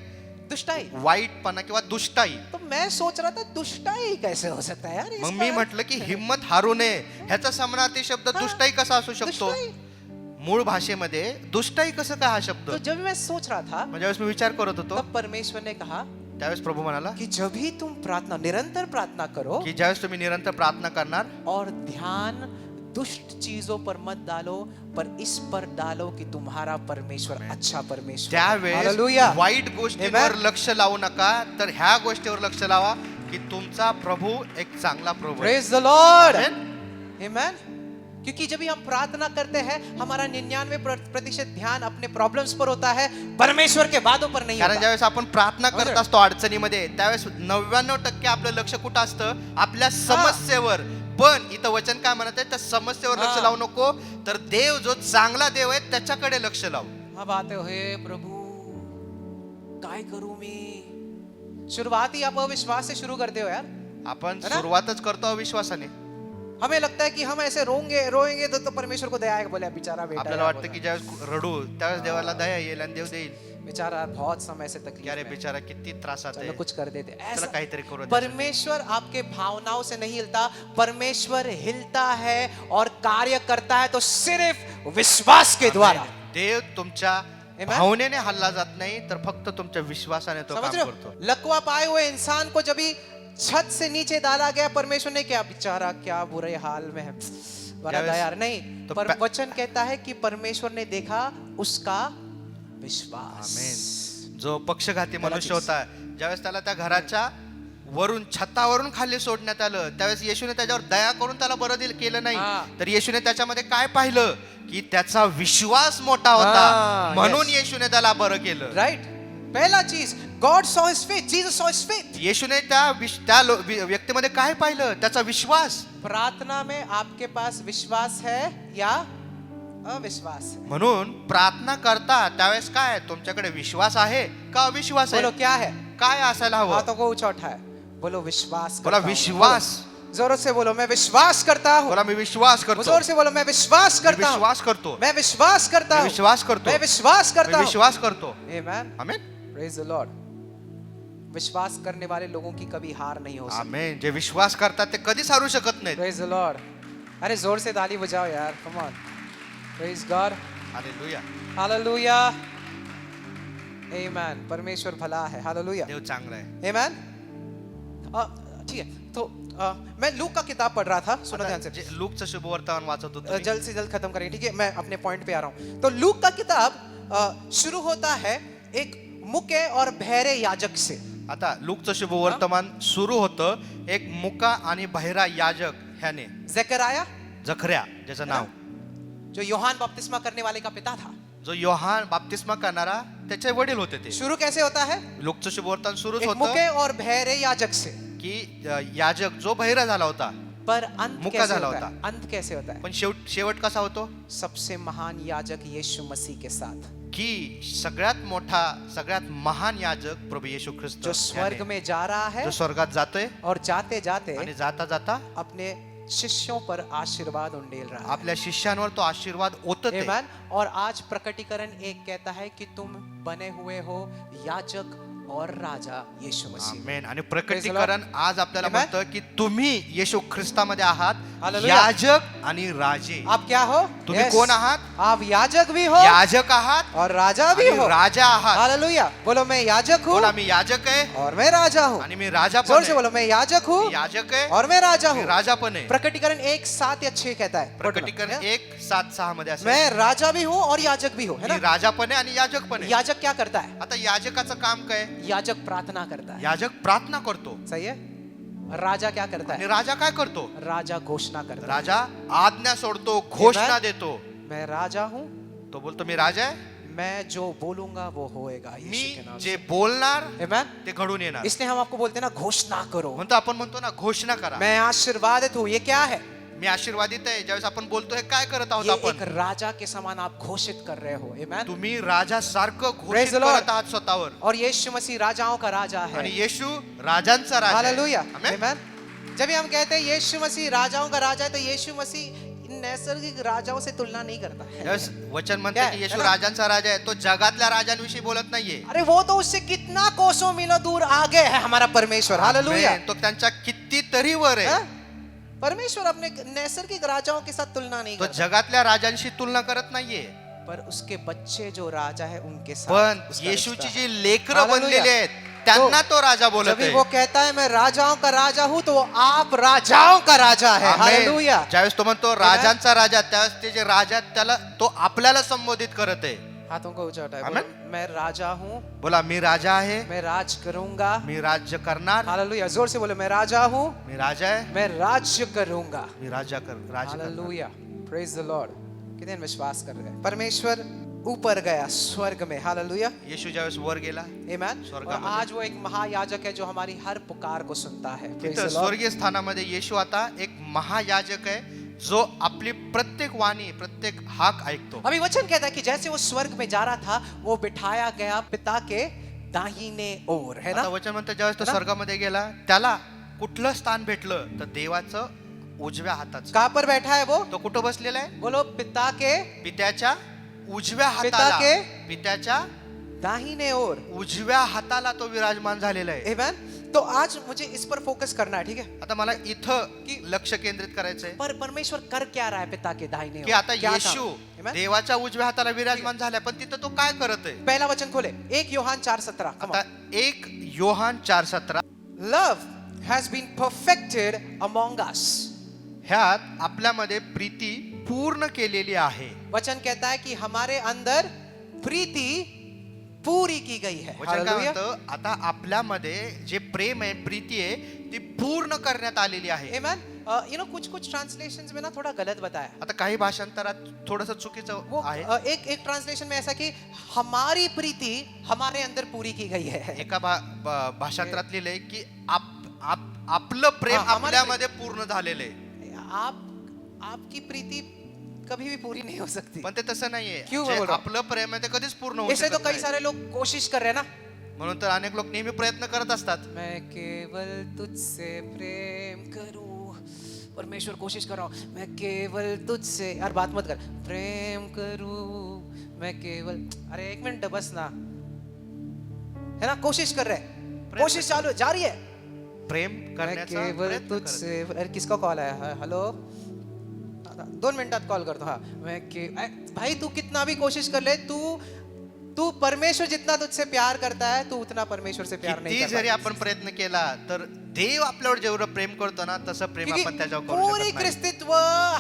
दुष्टाई. वाईटपणा किंवा दुष्टाई. तो मैं सोच रहा था दुष्टाई कैसे हो सकता है यार? मग मी म्हटलं की हिम्मत हारू नये ह्याचा समानार्थी शब्द दुष्टाई कसा असू शकतो. दुष्टाई. मूळ भाषेमध्ये दुष्टाई कसं काय हा शब्द. तो जब मैं सोच रहा था म्हणजे मी विचार करत होतो तब परमेश्वर ने कहा त्यावेळेस प्रभू म्हणाला कि जब भी तुम प्रार्थना निरंतर प्रार्थना करो की ज्यावेळेस तुम्ही निरंतर प्रार्थना करणार और ध्यान दुष्ट चीजों पर मत डालो पर इस पर डालो कि तुम्हारा परमेश्वर अच्छा परमेश्वर है. त्यावेळेस हालेलुया. वाईट गोष्टींवर लक्ष लावू नका तर ह्या गोष्टीवर लक्ष लावा की तुमचा प्रभू एक चांगला प्रभू आहे. Praise the Lord. Amen? Amen. क्योंकि जब भी हम प्रार्थना करते हैं हमारा 99% ध्यान अपने प्रॉब्लम्स पर होता है, परमेश्वर के वादों पर नहीं कारण होता. ज्यावेळेस आपण प्रार्थना करत असतो अडचणीमध्ये त्यावेळेस 99% आपलं लक्ष कुठं असतं आपल्या समस्येवर. पण इथं वचन काय म्हणत आहे त्या समस्येवर लक्ष लावू नको तर देव जो चांगला देव आहे त्याच्याकडे लक्ष लाव. अब आते हो हे प्रभु काय करू मी. शुरुआत ही आप अविश्वास से शुरू करते हो यार. आपण है ना? सुरुवातच करतो अविश्वासाने. हमें लगता है कि हम ऐसे रोएंगे तो परमेश्वर को दया आएगा. बोले बेचारा बेटा आपल्याला वाटतं की ज्यावेळेस रडू त्यावेळेस देवाला दया येईल आणि देव देईल. बेचारा बहुत समय से तकलीफ की अरे में है. बिचारा किती त्रासात आहे चलो कुछ कर देते. चला ऐसा काहीतरी करू दे. परमेश्वर आपके भावनाओं से नहीं हिलता. परमेश्वर हिलता है और कार्य करता है तो सिर्फ विश्वास के द्वारा. देव तुमच्या Amen? भावनेने हल्ला जात नाही तर फक्त तुमच्या विश्वासाने तो समझ काम रहे हो? करतो. लकवा पाए हुए इंसान को जब भी छत से नीचे डाला गया परमेश्वर ने क्या बेचारा क्या बुरे हाल में है बड़ा ज्यावेळेस दयार नहीं. तो पर वचन कहता है कि परमेश्वर ने देखा उसका विश्वास. आमेन. जो पक्षघाती मनुष्य चीज. होता ज्यावेळेस त्याला त्या घराच्या वरून छतावरून खाली सोडण्यात आलं त्यावेळेस येशूने त्याच्यावर दया करून त्याला बरं केलं नाही. हा. तर येशूने त्याच्यामध्ये काय पाहिलं की त्याचा विश्वास मोठा होता हा, म्हणून yes. येशूने त्याला बरं केलं. राइट. पहला चीज गॉड सॉ हिज फेथ. जीसस सॉ हिज फेथ. येशूने त्या व्यक्तीमध्ये काय पाहिलं त्याचा विश्वास. प्रार्थना में आपके पास विश्वास है या अविश्वास है? म्हणून प्रार्थना करता त्यावेळेस काय तुमच्याकडे विश्वास आहे का अविश्वास बोलो आहे. क्या है? काय असायला हवं. हाथों को ऊंचा उठाए. बोलो विश्वास बोला करता हूं. विश्वास. बोलो. जोरों से बोलो मैं विश्वास करता हूँ. बोला मी विश्वास करतो. जोर से बोलो मैं विश्वास मी करता हूँ. विश्वास करतो. मैं विश्वास करता मी हूँ. विश्वास करतो. मैं विश्वास मी करता हूँ. विश्वास करतो. Amen. Amen. Praise the Lord. विश्वास करने वाले लोगों की कभी हार नहीं हो सकती. आमेन. जे विश्वास करतात ते कधीच हारू शकत नाहीत. Praise the Lord. अरे जोर से ताली बजाओ यार. Come on. Praise God. Hallelujah. Hallelujah. Amen. परमेश्वर भला है. हालेलुया. देव चांगला आहे. आमेन. ठीक है. तो मैं लूक का किताब पढ़ रहा था. सुनो ध्यान से. जे लूकचं शुभवर्तमान वाचत होतो मी. जल्द से जल्द खत्म करेंगे. ठीक है. मैं अपने पॉइंट पे आ रहा हूँ. तो लूक का किताब शुरू होता है एक मुके और बहरे याजक से. आता लूकचं शुभवर्तमान सुरू होतं एक मुका आणि बहिरा याजक ह्याने जकराया जखऱ्या ज्याचं नाव जो योहान बपतिस्मा करने वाले का पिता था. जो योहान बाप्तिस्मा करणारा त्याचे वडील होते ते. शुरू कैसे होता है? लूकचं शुभवर्तमान सुरूच एक होतं मुके और बहरे याजक से. की याजक जो बहिरा झाला होता पर अंत मुका कैसे झाला होता होता. है? अंत कैसे होता है? पण शेवट कसा होतो सबसे महान याजक यीशु मसीह के साथ की सगळ्यात मोठा सगळ्यात महान याजक प्रभू येशू ख्रिस्त जो स्वर्ग में जा रहा है जो स्वर्गात जातोय और जाते जाते आणि जाता जाता अपने शिष्यों पर आशीर्वाद उंडेल रहा है. आपल्या शिष्यांवर तो आशीर्वाद ओतत आहे. आमेन. और आज प्रकटीकरण 1 कहता है कि तुम बने हुए हो याजक और राजा यीशु मसीह. आमेन. आणि प्रकटीकरण आज आपल्याला Amen. म्हणतं की तुम्ही येशू ख्रिस्तामध्ये आहात हालेलुया. याजक आणि राजे. आप क्या हो? तुम्ही Yes. कोण आहात? आप याजक भी हो याजक आहात और राजा भी आणि हो. राजा आहात. हालेलुया. बोलो मैं याजक हूँ बोला मी याजक आहे और मैं राजा हूँ. आणि मी राजा पण जोर से आहे. बोलो मैं याजक हूँ मी याजक आहे और मैं राजा मी हूँ. राजा पण आहे. प्रकटीकरण 1:7 या 6 कहता है. प्रकटीकरण 1:7-6 मध्ये असं मैं राजा भी हूँ और याजक भी हूँ. है मी ना? राजा पण आहे आणि याजक पण आहे. याजक क्या करता है? आता याजकाचं काम काय? याजक प्रार्थना करता है. याजक प्रार्थना करतो सही है. राजा क्या करता आणि है? राजा काय करतो? राजा घोषणा करता है. राजा आज्ञा सोडतो घोषणा Amen. देतो. मैं राजा हूँ तो बोलतो मी राजा आहे, मैं जो बोलूंगा वो होएगा मी यीशु के नाम से। जे बोलणार Amen? ते घडून येणार. इसलिए हम आपको बोलते हैं ना, घोषणा करो, म्हणतो आपण म्हणतो ना घोषणा करा. मैं आशीर्वादित हूँ। ये क्या है? मी आशीर्वादित आहे. ज्यावेळेस आपण बोलतो हे काय करत आहोत ये एक आपण? राजा के समान आप घोषित कर रहे हो। Amen? तुम्ही राजा सारखं घोषित Praise the Lord. करत आहात स्वतःवर. और यीशु मसीह राजाओं का राजा है। आणि येशू राजांचा राजा आहे. हालेलुया। आमेन. आमेन। जब भी हम कहते हैं यीशु मसीह राजाओं का राजा है, तो यीशु मसीह इन नैसर्गिक राजाओं से तुलना नहीं करता है। ज्यावेळेस वचन क्या म्हणते है? की येशू है ना? राजांचा राजा आहे, तो जगातल्या राजांविषयी बोलत नाहीये. अरे वो तो उससे कितना कोसों मीलों दूर आगे है हमारा परमेश्वर। हालेलुया। आमेन. तो त्यांच्या कितीतरी वर आहे. हाँ? परमेश्वर अपने नैसर्गिक राजाओं के साथ तुलना नहीं तो करता, जगातल्या राजांशी तुलना करत नाहीये. पर उसके बच्चे जो राजा है उनके साथ पण उसका येशूची रिश्ता है। जी लेकरं हालेलुया. बनलेली आहेत त्यांना तो राजा जब बोलत भी आहे. वो कहता है मैं राजाओं का राजा हूँ, तो वो आप राजाओं का राजा है। आमेन. हालेलुया। ज्यावेळेस तो म्हणतो राजांचा राजा, त्यावेळेस ते जे राजा आहेत, त्याला तो आपल्याला संबोधित करत आहे. हाथों को ऊंचा उठाए, आमेन. बोलो, मैं राजा हूँ, बोला मी राजा आहे, मैं राज करूंगा। मी राज्य करणार. हालेलुया। जोर से बोलो, मैं राजा हूँ, मी राजा आहे, मैं राज्य करूंगा। मी राज्य करणार. हालेलुया। Praise the Lord. कितने विश्वास कर रहे हैं? परमेश्वर ऊपर गया स्वर्ग में। हालेलुया। येशू ज्यावेळेस वर गेला आमेन। स्वर्गामध्ये. और आज वो एक महायाजक है जो हमारी हर पुकार को सुनता है। Praise तिथं the Lord. स्वर्गीय स्थानामध्ये येशू आता एक महायाजक आहे जो आपली प्रत्येक वाणी, प्रत्येक हाक ऐकतो. अभी वचन कहता है कि जैसे वो स्वर्ग में जा रहा था, वो बिठाया गया पिता के दाहिने ओर, है आता ना? वचन म्हणतं ज्यावेळेस तो है ना? स्वर्गामध्ये गेला, त्याला कुठलं स्थान भेटलं तर देवाचं उजव्या हाताचं. कहाँ पर बैठा है वो? तो कुठं बसलेला आहे? बोलो, पिता के पित्याच्या उजव्या पिता हाताला. के पित्याच्या दाहिने ओर। उजव्या हाताला तो विराजमान झालेला आहे. आमेन। तो आज मुझे इस पर फोकस करना है, ठीक है? आता मला इथं लक्ष केंद्रित करायचंय पर परमेश्वर कर क्या रहा है पिता के दाहिने की ओर? आता क्या येशू काम? Amen? देवाच्या उजव्या हाताला विराजमान झालाय, पण तिथं तो काय करत आहे? पहला वचन खोले, 1 योहान 4:17। आता 1 योहान 4:17 लव हैज बीन परफेक्टेड अमंग अस। ह्यात आपल्यामध्ये प्रीती पूर्ण केलेली आहे. वचन कहता है कि हमारे अंदर प्रीति पूरी की गई है। वचन काय हालेलुया। म्हणतं? आता आपल्यामध्ये जे प्रेम आहे, प्रीती आहे, ती पूर्ण करण्यात आलेली आहे. आमेन। कुछ ट्रांसलेशंस में ना थोड़ा गलत बताया। आता काही भाषांतरात थोडंसं चुकीचं वो आहे. एक ट्रांसलेशन में ऐसा कि हमारी प्रीति हमारे अंदर पूरी की गई है। एका भाषांतरात लिहिलंय की आपलं प्रेम हा, हमारे आपल्यामध्ये पूर्ण झालेलं आहे. आपकी प्रीति कभी भी पूरी नहीं हो सकती। पण ते तसं नाहीये. क्यों जे बोल रहा हूं? आपलं प्रेम आहे ते कधीच पूर्ण होऊ इसलिए तो शकत कई नाही. सारे लोग कोशिश कर रहे हैं ना, म्हणून तर अनेक लोक नेहमी प्रयत्न करत असतात. मैं केवल तुझसे प्रेम करूं। परमेश्वर कोशिश कर रहा हूं, मैं केवल तुझसे, यार बात मत कर, प्रेम करूं मैं केवल। अरे 1 मिनट बस ना, है ना? कोशिश कर रहे हैं, कोशिश चालू जारी है। प्रेम मैं करण्याचा केवल प्रयत्न करत. तुझसे। अरे किसका कॉल आया? हेलो, 2 मिनटात कॉल करतो। हाँ, भाई तू कितना भी कोशिश कर ले, तू परमेश्वर जितना तुझसे प्यार करता है, तू उतना परमेश्वर से प्यार नहीं किती करता। जरी आपण प्रयत्न केला तर देव आपल्यावर जेवढं प्रेम करतो ना, तसं प्रेम क्योंकि आपण त्याच्यावर करू पूरी शकत नाही. क्रिस्तीत्व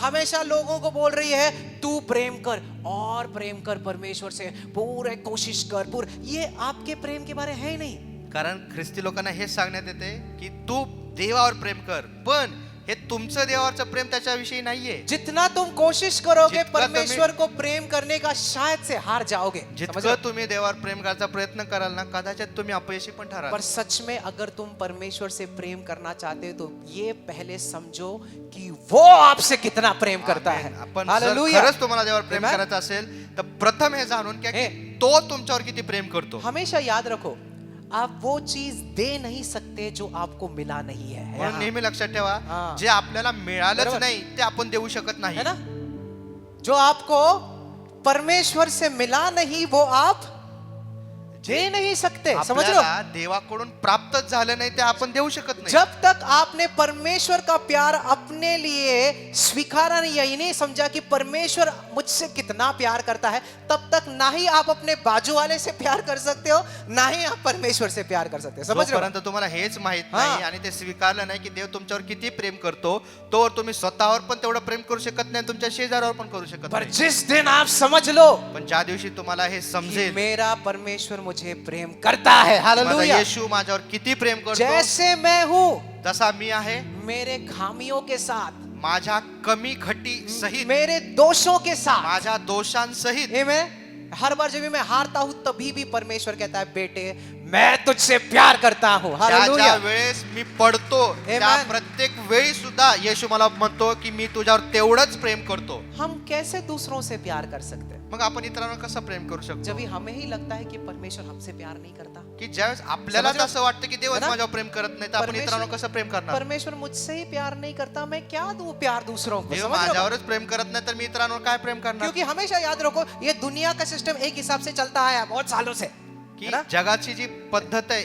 हमेशा लोगों को बोल रही है तू प्रेम कर और प्रेम कर परमेश्वर से, पूरे कोशिश कर पूरे। ये आपके प्रेम के बारे है ही नहीं। कारण ख्रिस्ती लोकांना हेच सांगण्यात येते की तू देवावर प्रेम कर, पण हे तुमचं देवावरचं प्रेम त्याच्याविषयी नाहीये. जितना तुम कोशिश करोगे जितना परमेश्वर को प्रेम करने का, शायद से हार जाओगे। समझ रहे जितकं हो? तुम्ही देवावर प्रेम करायचा प्रयत्न कराल ना, कदाचित तुम्ही अपयशी पण ठराल. पर सच में अगर तुम परमेश्वर से प्रेम करना चाहते हो, तो ये पहले समझो कि वो आपसे कितना प्रेम करता है। आपण जर हालेलुया। खरंच तुम्हाला देवावर प्रेम Amen. करायचं असेल तर प्रथम हे जाणून घ्या की हे. तो तुमच्यावर किती प्रेम करतो. हमेशा याद रखो, आप वो चीज दे नहीं सकते जो आपको मिला नहीं है। म्हणून नेहमी लक्षात ठेवा, हा. जे आपल्याला मिळालंच बरोबर. नाही ते आपण देऊ शकत नाही. है ना? जो आपको परमेश्वर से मिला नहीं, वो आप दे नहीं सकते। समझ रहे हो? आपल्याला देवाकडून प्राप्तच झालं नाही ते आपण देऊ शकत नाही. जब तक आपने परमेश्वर का प्यार अपने लिए स्वीकारा नहीं, यही नहीं समझा कि परमेश्वर मुझसे कितना प्यार करता है, तब तक ना ही आप अपने बाजू वाले से प्यार कर सकते हो, ना ही आप परमेश्वर से प्यार कर सकते हो। समझ रहे हो? जोपर्यंत तुम्हाला हेच माहित हा. नाही आणि ते स्वीकारलं नाही की देव तुमच्यावर किती प्रेम करतो, तोवर तुम्ही स्वतःवर पण तेवढं प्रेम करू शकत नाही, तुमच्या शेजाऱ्यावर पण करू शकत पर नाही. जिस दिन आप समझ लो पण ज्या दिवशी तुम्हाला हे कि समजेल मेरा परमेश्वर मुझे प्रेम करता है, माझा हालेलुया, येशू माझ्यावर किती प्रेम करतो, जैसे मैं हूँ जसा मी आहे, मेरे खामियों के साथ, माझ्या कमी घटी सहित, मेरे दोषों के साथ। माझ्या दोषांसहित। आमेन। हर बार जब भी मैं हारता हूं तभी भी परमेश्वर कहता है बेटे मैं तुझसे प्यार करता हूं। ज्या हालेलुया। वेळेस मी पडतो त्या प्रत्येक वेळी सुद्धा येशू मला म्हणतो की मी तुझ्यावर तेवढंच प्रेम करतो। हम कैसे दूसरों से प्यार कर सकते हैं मग आपण इतरांवर कसं प्रेम करू शकतो? जब भी हमें ही लगता है कि परमेश्वर हमसे प्यार नहीं करता। की ज्यावेळेस आपल्याला समझ रहे हो? असं वाटतं की देवच है ना? माझ्यावर प्रेम करत नाही तर आपण परमेश्वर- इतरांवर कसं प्रेम करणार? परमेश्वर मुझसे ही प्यार नहीं करता मैं क्या दूं प्यार दूसरों को। देव समझ रहे हो? माझ्यावरच प्रेम करत नाही तर मी इतरांवर काय प्रेम करणार? क्योंकि हमेशा याद रखो ये दुनिया का सिस्टम एक हिसाब से चलता है बहुत सालों से, की है ना? जगाची जी पद्धत आहे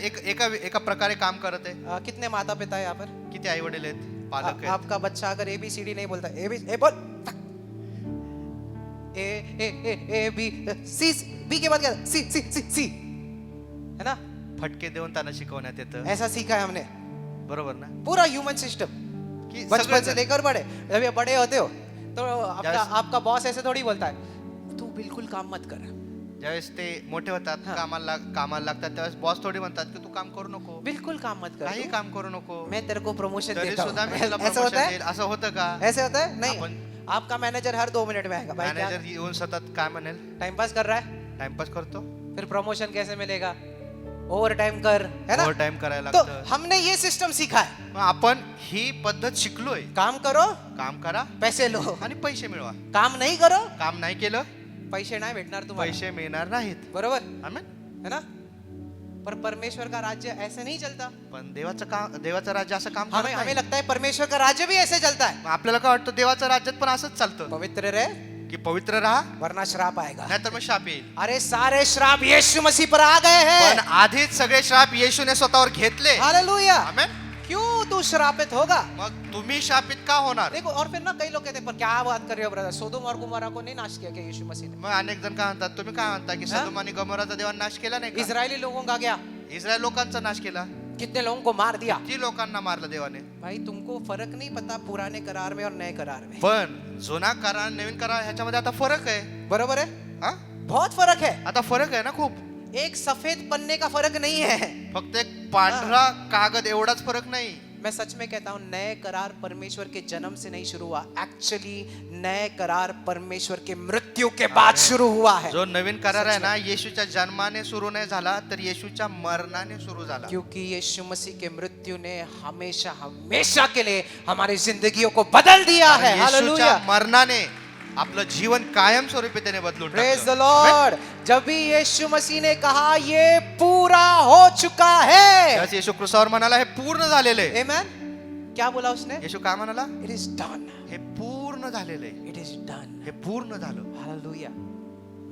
एका प्रकारे काम करत आहे। कितने माता पिता है यहाँ पर? किती आई वडील आहेत, पालक आहेत। आपका बच्चा अगर ABCD नहीं बोलता ए बोल ए बी सी बी के बाद क्या सी सी सी सी है ना? फटके देऊन त्यांना शिकवण्यात येतं। ऐसा सीखा है हमने बरोबर ना? पूरा ह्यूमन सिस्टम की बचपन से सगळेजण- लेकर बड़े। जब ये बड़े होते हो तो ज्यावेळेस- आपका बॉस ऐसे थोड़ी बोलता है तू बिल्कुल काम मत कर। ज्यावेळेस ते मोठे होतात, हा. कामाला लागतात, त्यावेळेस बॉस थोडी म्हणतात की तू काम करू नको, बिल्कुल काम मत कर, काही काम करू नको, मैं तेरे को प्रमोशन तरी देता सुद्धा हूँ। मी तुला ऐसा होता प्रमोशन है? देईल। असं होतं का? ऐसे होता है नहीं। आपण- आपका मैनेजर हर 2 मिनट में आएगा भाई क्या मॅनेजर येऊन सतत काय म्हणेल? टाइम पास कर रहा है, टाइमपास करतो, फिर प्रमोशन कैसे मिलेगा, ओवर टाइम कर, है ना? ओव्हर टाइम करायला तो लागतं। हमने ये सिस्टम सीखा है मग आपण ही पद्धत शिकलोय। काम करो काम करा पैसे लो, आणि पैसे मिळवा। काम नहीं करो काम नाही केलं पैसे नाही भेटणार तुम्हाला। पैसे मिळणार नाहीत। बरोबर आमेन। है ना? पर परमेश्वर का राज्य ऐसे नहीं चलता। पण देवाचं राज्य असं काम करत हमें नाही। लगता है परमेश्वर का राज्य भी ऐसे चलता है, मग आपल्याला काय वाटतं देवाचं राज्यात पण असंच चालतं पवित्र रहे की पवित्र राहा वरना श्राप आएगा। नाहीतर मग शाप येईल। अरे सारे श्राप यीशु मसीह पर आ गए पण हैं। आधीच सगळे श्राप येशूने स्वतःवर घेतले। हालेलुया। आमेन। क्यों तू श्रापित होगा? मग तुम्ही शापित का होणार? देखो और फिर ना कई लोग कहते हैं पर क्या बात कर रहे हो ब्रदर, सोदोम और गुमोरा को नहीं नाश किया क्या यीशु मसीह ने? मग अनेक जण काय म्हणतात, तुम्ही काय म्हणता की हा? सदोम आणि गमोराचा देवाने नाश केला नाही का? इजरायली लोगों का क्या, इस्रायल लोकांचा नाश केला, कितने लोगों को मार दिया। किती लोकांना मारलं देवाने। भाई तुमको फर्क नहीं पता पुराने करार में और नए करार में। पण जुना करार नवीन करार ह्याच्यामध्ये आता फरक आहे। बरोबर है, हा? बहुत फर्क है। आता फरक आहे ना खूप। एक सफेद पन्ने का फर्क नहीं है। फक्त एक पांढरा कागद एवढाच फरक नाही। मैं सच में कहता हूं नए करार परमेश्वर के जन्म से नहीं शुरू हुआ, एक्चुअली नए करार परमेश्वर के मृत्यु के बाद शुरू हुआ है। जो नवीन करार आहे ना येशूच्या जन्माने सुरू नाही झाला तर येशूच्या मरणाने सुरू झाला। क्योंकि यीशु मसीह के मृत्यु ने हमेशा हमेशा के लिए हमारी जिंदगियों को बदल दिया है। येशूच्या हालेलुया। मरणाने आपलं जीवन कायमस्वरूपी त्याने बदलून प्रेज द टाकलं। लॉर्ड। जब भी यीशु मसीह ने कहा ये पूरा हो चुका है, त्यावेळेस येशू क्रूसावर म्हणाला हे पूर्ण झालेलं आहे। आमेन। क्या बोला उसने? येशू काय म्हणाला? इट इज डन, हे पूर्ण झालेलं आहे, इट इज डन। हे पूर्ण झालं। हालेलुया।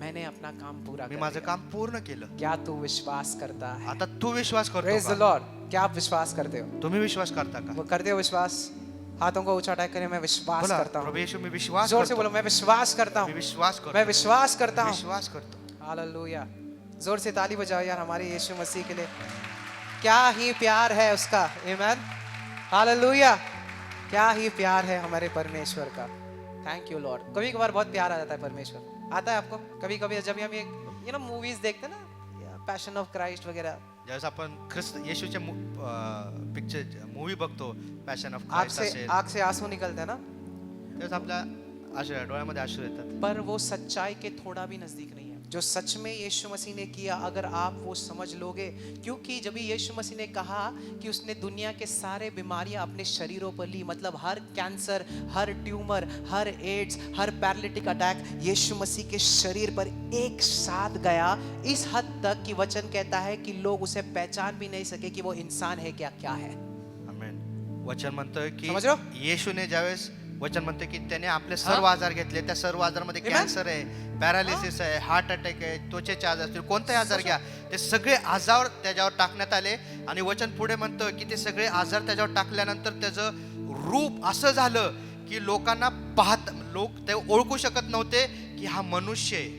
मैंने अपना काम पूरा मी कर माझं दिया। काम पूर्ण केलं। क्या तू विश्वास करता है? आता तू विश्वास प्रेज द करतो का? लॉर्ड। क्या आप विश्वास करते हो? तुम्ही विश्वास करता का? वो करते हो विश्वास? हाथों को ऊंचा उठाकर करें मैं विश्वास बोला, करता प्रभु हूँ। येशू मी विश्वास जोर से करतो। बोलो मैं विश्वास करता मी हूँ, विश्वास करतो। मैं विश्वास करता हूँ। विश्वास करतो। हालेलुया। जोर से ताली बजाओ यार हमारे यीशु मसीह के लिए। क्या ही प्यार है उसका। आमेन। हालेलुया। क्या ही प्यार है हमारे परमेश्वर का। Thank you Lord. कभी कभार बहुत प्यार आ जाता है परमेश्वर। आता है आपको? कभी कभी जब हम ये मूवीज देखते हैं ना, पैशन ऑफ क्राइस्ट वगैरह, ज्यावेळेस आपण ख्रिस्त येशूचे पिक्चर मूवी बघतो, पॅशन ऑफ क्राइस्ट असेल, आंख से आंसू निकलते हैं ना, त्यावेळेस आपल्या डोळ्यामध्ये अश्रू येतात। पर वो सच्चाई के थोड़ा भी नजदीक नहीं है जो सच में यीशु मसीह ने किया। अगर आप वो समझ लोगे, क्योंकि जब यीशु मसीह ने कहा कि उसने दुनिया के सारे बीमारियां अपने शरीरों पर ली, मतलब हर कैंसर, हर ट्यूमर, हर एड्स, हर पैरालिटिक अटैक यीशु मसीह के शरीर पर एक साथ गया, इस हद तक कि वचन कहता है कि लोग उसे पहचान भी नहीं सके कि वो इंसान है क्या क्या है। आमेन। वचन म्हणतोय की समझ रहे हो? येशूने ज्यावेळेस वचन म्हणतोय की त्याने आपले सर्व आजार घेतले, त्या सर्व आजारामध्ये कॅन्सर आहे, पॅरालिसिस आहे, हार्ट अटॅक आहे, त्वचेचे आजार असतील, कोणताही आजार घ्या, ते सगळे आजार त्याच्यावर टाकण्यात आले। आणि वचन पुढे म्हणतं की ते सगळे आजार त्याच्यावर टाकल्यानंतर त्याचं रूप असं झालं की लोकांना लोक ते ओळखू शकत नव्हते की हा मनुष्य आहे।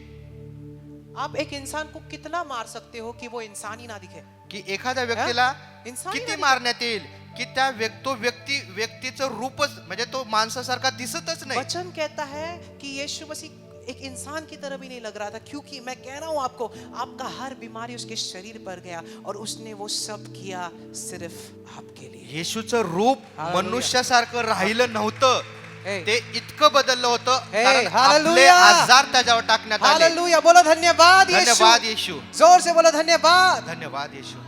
आप एक इंसान को कितना मार सकते हो कि वो इंसान ही ना दिखे? की एखाद्या व्यक्तीला इंसान किती नाही मारण्यात येईल की त्या व्यक्तीचं रूपच म्हणजे तो माणसासारखा दिसतच नाही। वचन कहता है कि यीशु मसीह एक इंसान की तरह भी नहीं लग रहा था, क्योंकि मैं कह रहा हूं आपको, आपका हर बीमारी उसके शरीर पर गया और उसने वो सब किया सिर्फ आपके लिए। येशूचं रूप हालेलुया। मनुष्यासारखं राहिलं नव्हतं, Hey. ते इतकं बदललं होतं Hey, कारण आपले hallelujah. आजार त्याच्यावर टाकण्यात आले. हालेलुया, बोलो धन्यवाद यीशु, धन्यवाद येशू, जोर से बोलो धन्यवाद। धन्यवाद येशू.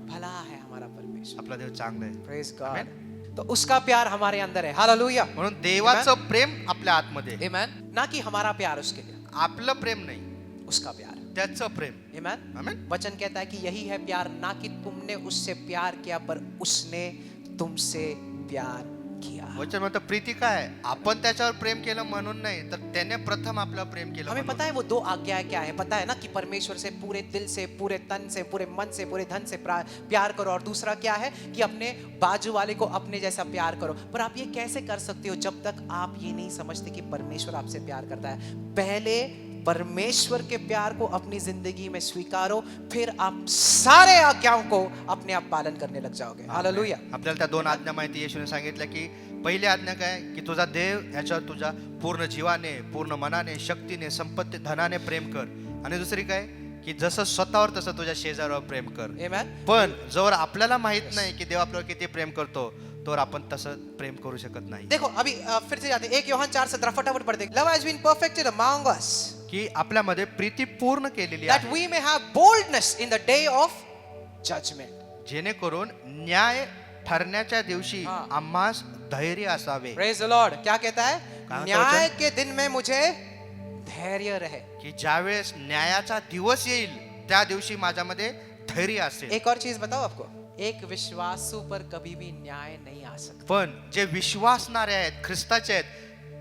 भला है हमारा परमेश्वर, आपला देव चांगला आहे. Praise God. तो उसका प्यार हमारे अंदर है, हालेलुया, म्हणून देवाचं प्रेम आपल्या आतमध्ये आहे. आमेन। ना कि हमारा प्यार उसके लिए, आपलं प्रेम नाही, उसका प्यार, त्याचं प्रेम. आमेन। आमेन. वचन कहता है कि यही है प्यार, ना कि तुमने उससे प्यार किया पर उसने तुमसे प्यार किया। वचन म्हणतं प्रीती काय आहे? आपण त्याच्यावर प्रेम केलं म्हणून नाही, तर त्याने प्रथम आपलं प्रेम केलं हमें म्हणून. पता है वो दो आज्ञाएं क्या है, पता है ना कि परमेश्वर से पूरे दिल से, पूरे तन से, पूरे मन से, पूरे धन से प्यार करो, और दूसरा क्या है कि अपने बाजू वाले को अपने जैसा प्यार करो। पर आप ये कैसे कर सकते हो जब तक आप ये नहीं समझते कि परमेश्वर आपसे प्यार करता है? पहले परमेश्वर के प्यार को अपनी जिंदगी में स्वीकारो, फिर आप सारे आज्ञाओं को अपने आप पालन करने लग जाओगे। हालेलुया। आपल्याला त्या दोन आज्ञा माहिती येशूने सांगितलं की पहिली आज्ञा काय की तुझा देव याच्यावर तुझ्या पूर्ण जीवाने, पूर्ण मनाने, शक्तीने, संपत्ती, धनाने प्रेम कर. आणि दुसरी काय की जसं स्वतःवर तसं तुझ्या शेजाऱ्यावर प्रेम कर. आमेन। पण जोवर आपल्याला माहित नाही की देव आपल्यावर किती प्रेम करतो, तोवर आपण तसं प्रेम करू शकत नाही. देखो अभी फिर से जाते हैं 1 यूहन्ना 4:17 फटाफट पढ़ते हैं। लव हैज बीन परफेक्टेड अमंग अस की आपल्यामध्ये प्रीती पूर्ण केलेली that आहे, we may have boldness in the day of judgment. जेणेकरून न्याय ठरण्याच्या दिवशी हा. आम्हास धैर्य असावे. Praise the Lord. क्या कहता है? कहा था न्याय वचन? के दिन में मुझे धैर्य रहे। की ज्यावेळेस न्यायाचा दिवस येईल त्या दिवशी माझ्यामध्ये धैर्य असेल. एक और चीज बताओ आपको, एक विश्वासू पर कभी भी न्याय नहीं आ सकता, पण जे विश्वासणारे आहेत, ख्रिस्ताचे आहेत,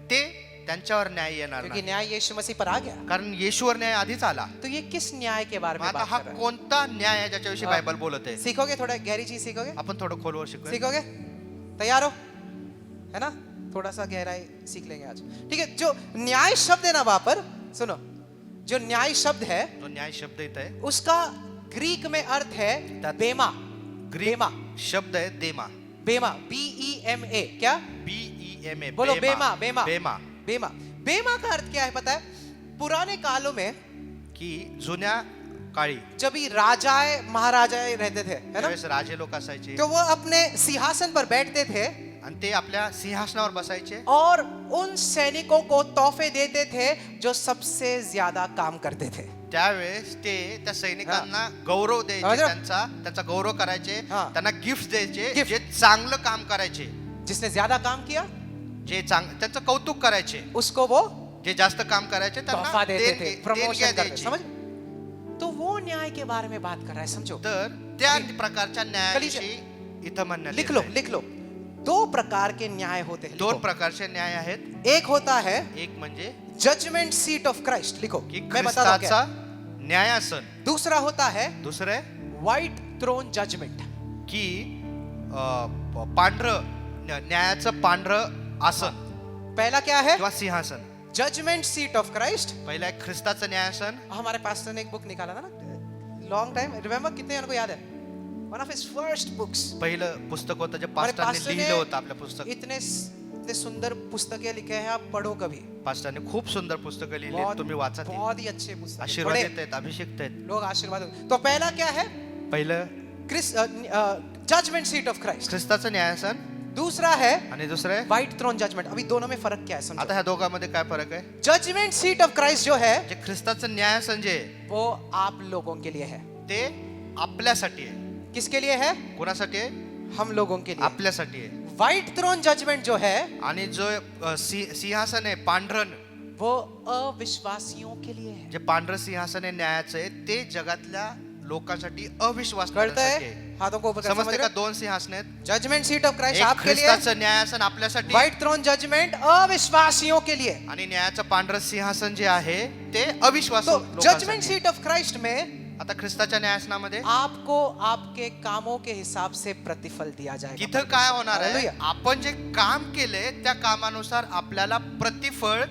ते त्यांच्यावर न्याय येणार क्योंकि नाही, न्याय यीशु मसीह पर आ गया। कारण येशूवर न्याय आधीच आला. तो ये किस न्याय के बारे मग में आता बात हा कर रहा है? कोणता न्याय आहे ज्याच्याविषयी हा. बायबल बोलत आहे? सीखोगे, थोड़ा गहरी चीज सीखोगे, आपण थोडं खोलवर शिकूया. सीखोगे, तैयार हो, है ना? थोड़ा सा गहराई सीख लेंगे आज, ठीक है? जो न्याय शब्द है ना, वहां पर सुनो, जो न्याय शब्द है तो न्याय शब्द इथं आहे, उसका ग्रीक में अर्थ है त्यात बेमा। ग्रीक बेमा, शब्द आहे देमा, बेमा, BEMA, क्या? BEMA. बोलो बेमा, बेमा, बेमा. बेमा। बेमा का अर्थ क्या है पता है? पुराने कालों में की जुन्या काळी जब भी राजाए महाराजाए रहते थे, है ना, त्यावेळेस राजे लोक असायचे तो वो अपने सिंहासन पर बैठते थे आणि ते आपल्या सिंहासनावर बसायचे और उन सैनिकों को तोहफे देते थे जो सबसे ज्यादा काम करते थे। त्यावेळेस ते त्या सैनिकांना गौरव द्यायचे, समझ रहे हो? त्यांचा गौरव करायचे, हा. त्यांना गिफ्ट द्यायचे, Gift. जे चांगलं काम करायचे, जिसने ज्यादा काम किया जे त्यांचं कौतुक करायचे, उसको वो जे जास्त काम करायचे तोहफा त्यांना देते थे, देणग्या प्रमोशन करते, द्यायची. समझ? तो वो न्याय के बारे में बात कर रहा है, समझो। तर त्या प्रकारच्या न्यायाविषयी इथं म्हणण्यात लिख लो, येत आहे. लिख लो। दो प्रकार के न्याय होते हैं, दोन लिखो। प्रकारचे न्याय आहेत. एक होता है एक म्हणजे जजमेंट सीट ऑफ क्राइस्ट, लिखो, की मैं बता रहा हूं क्या ख्रिस्ताचा है। न्यायासन. दूसरा होता है दुसरं आहे व्हाइट थ्रोन जजमेंट। की पांढरं न्यायाचं पांढरं आसन पहला क्या है? किंवा सिंहासन. Judgment seat of Christ. पहिला आहे ख्रिस्ताचं न्यायासन. हमारे पास्टर ने एक बुक निकाला था ना, लॉन्ग टाइम, रिमेम्बर, कितने जन को याद है? One of his first books. पहिलं पुस्तक होतं जे हमारे पास्टरने पास्टर लिहिलं होतं आपल्या ने पुस्तक. इतने सुंदर पुस्तकें लिखे हैं, आप पढ़ो कभी, पास्टरने खूप सुंदर पुस्तकं लिहिली आहेत, तुम्ही वाचा ती. बहुत ही अच्छे पुस्तक, आशीर्वाद देत आहेत, अभिषेक आहेत. लोग आशीर्वाद। तो पहला क्या है? पहिलं जजमेंट सीट ऑफ क्राइस्ट। ख्रिस्ताचं न्यायासन दूसरा है आणि दुसरं आहे. White throne judgment. अभी दोनों में फर्क क्या है समझो। आता ह्या दोघांमध्ये काय फरक आहे? जजमेंट सीट ऑफ क्राइस्ट जो है जे ख्रिस्ताचं न्यायासन जे आहे, वो आप लोगों के लिए है। ते आपल्यासाठी आहे. किसके लिए है? कोणासाठी आहे? हम लोगों के लिए। आपल्यासाठी आहे. व्हाइट थ्रोन जजमेंट जो है आणि जो सिंहासन आहे पांढरं, वो अविश्वासियों के लिए है। जे पांढरं सिंहासन आहे न्यायाचं आहे, ते जगातल्या लोकांसाठी अविश्वास कळतं करण्यासाठी है? आहे. हाथों को ऊपर कर, समझ समजते का? रहे? दोन सिंहासन आहेत. जजमेंट सीट ऑफ क्राइस्ट एक आपके लिए, ख्रिस्ताचं न्यायासन आपल्यासाठी व्हाइट थ्रोन जजमेंट अविश्वासियों के लिए। आणि न्यायाचं पांढरं सिंहासन जे आहे ते अविश्वास तो लोकांसाठी. जजमेंट सीट ऑफ क्राइस्ट में आता ख्रिस्ताच्या न्यायासनामध्ये आपको आपके कामों के हिसाब से प्रतिफल दिया जाएगा। तिथं काय होणार आहे? हालेलुया। आपण जे काम केले त्या कामानुसार आपल्याला प्रतिफळ,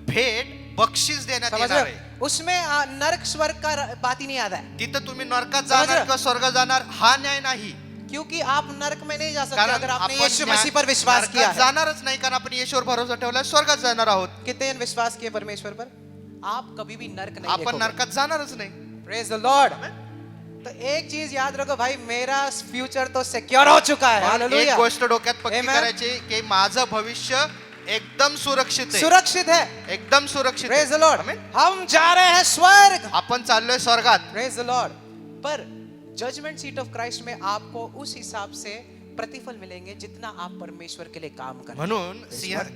भेट, बक्षीस देण्यात समझ येणार रहे आहे. हो? उसमें नरक स्वर्ग का बात ही नहीं आता है, तिथं तुम्ही नरकात समझ जाणार रहे? किंवा स्वर्गात जाणार हा न्याय नाही. क्योंकि आप नरक में नहीं जा सकते कारण अगर आपने आपण यीशु मसीह पर विश्वास नरकात किया है। जाणारच नाही, कारण आपण येशूवर भरोसा ठेवला, स्वर्गात जाणार आहोत. कितने जन विश्वास किए परमेश्वर पर? आप कभी भी नरक नहीं आपण देखोगे। नरकात जाणारच नाही. Praise the Lord. तो एक चीज याद रखो भाई, मेरा फ्यूचर तो सिक्योर हो चुका है। पण एक हालेलुया। गोष्ट डोक्यात पक्की Amen. करायची की माझं भविष्य एकदम सुरक्षित आहे, सुरक्षित है। एकदम सुरक्षित प्रेज द आहे. लॉर्ड। आमेन. हम जा रहे हैं स्वर्ग। आपण चाललोय स्वर्गात. Praise the lord. पर जजमेंट सीट ऑफ क्राइस्ट में आपको उस हिसाब से प्रतिफल मिलेंगे जितना आप परमेश्वर के लिए काम करें। म्हणून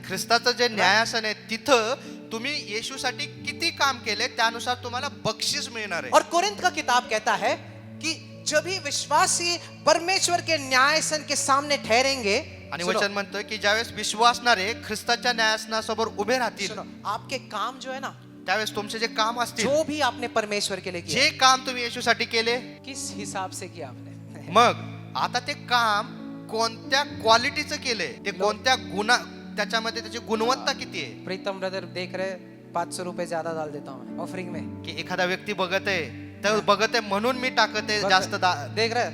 ख्रिस्ताचं जे न्यायासन आहे तिथं तुम्ही येशूसाठी किती काम केले त्यानुसार तुम्हाला बक्षीस मिळणार आहे. और कोरिन्थ का किताब कहता है कि जब भी विश्वासी परमेश्वर के न्यायासन के सामने ठहरेंगे, आणि सुनो, वचन म्हणतं की ज्यावेळेस विश्वासणारे ख्रिस्ताच्या न्यायासनासमोर उभे राहतील सुनो, आपके काम जो है ना, त्यावेळेस तुमचे जे काम असतील, जो भी आपने परमेश्वर के लिए किया, जे काम तुम्ही येशूसाठी केले, किस हिसाब से किया आपने, मग आता ते काम कोणत्या क्वालिटीचं केले, ते कोणत्या गुणा, त्याच्यामध्ये त्याची गुणवत्ता किती आहे. प्रीतम ब्रदर देख रहे 500 रुपए ज्यादा डाल देता हूँ ऑफरिंग में, की एखादा व्यक्ती बघत आहे तर बघत आहे म्हणून मी टाकत आहे जास्त देख रहे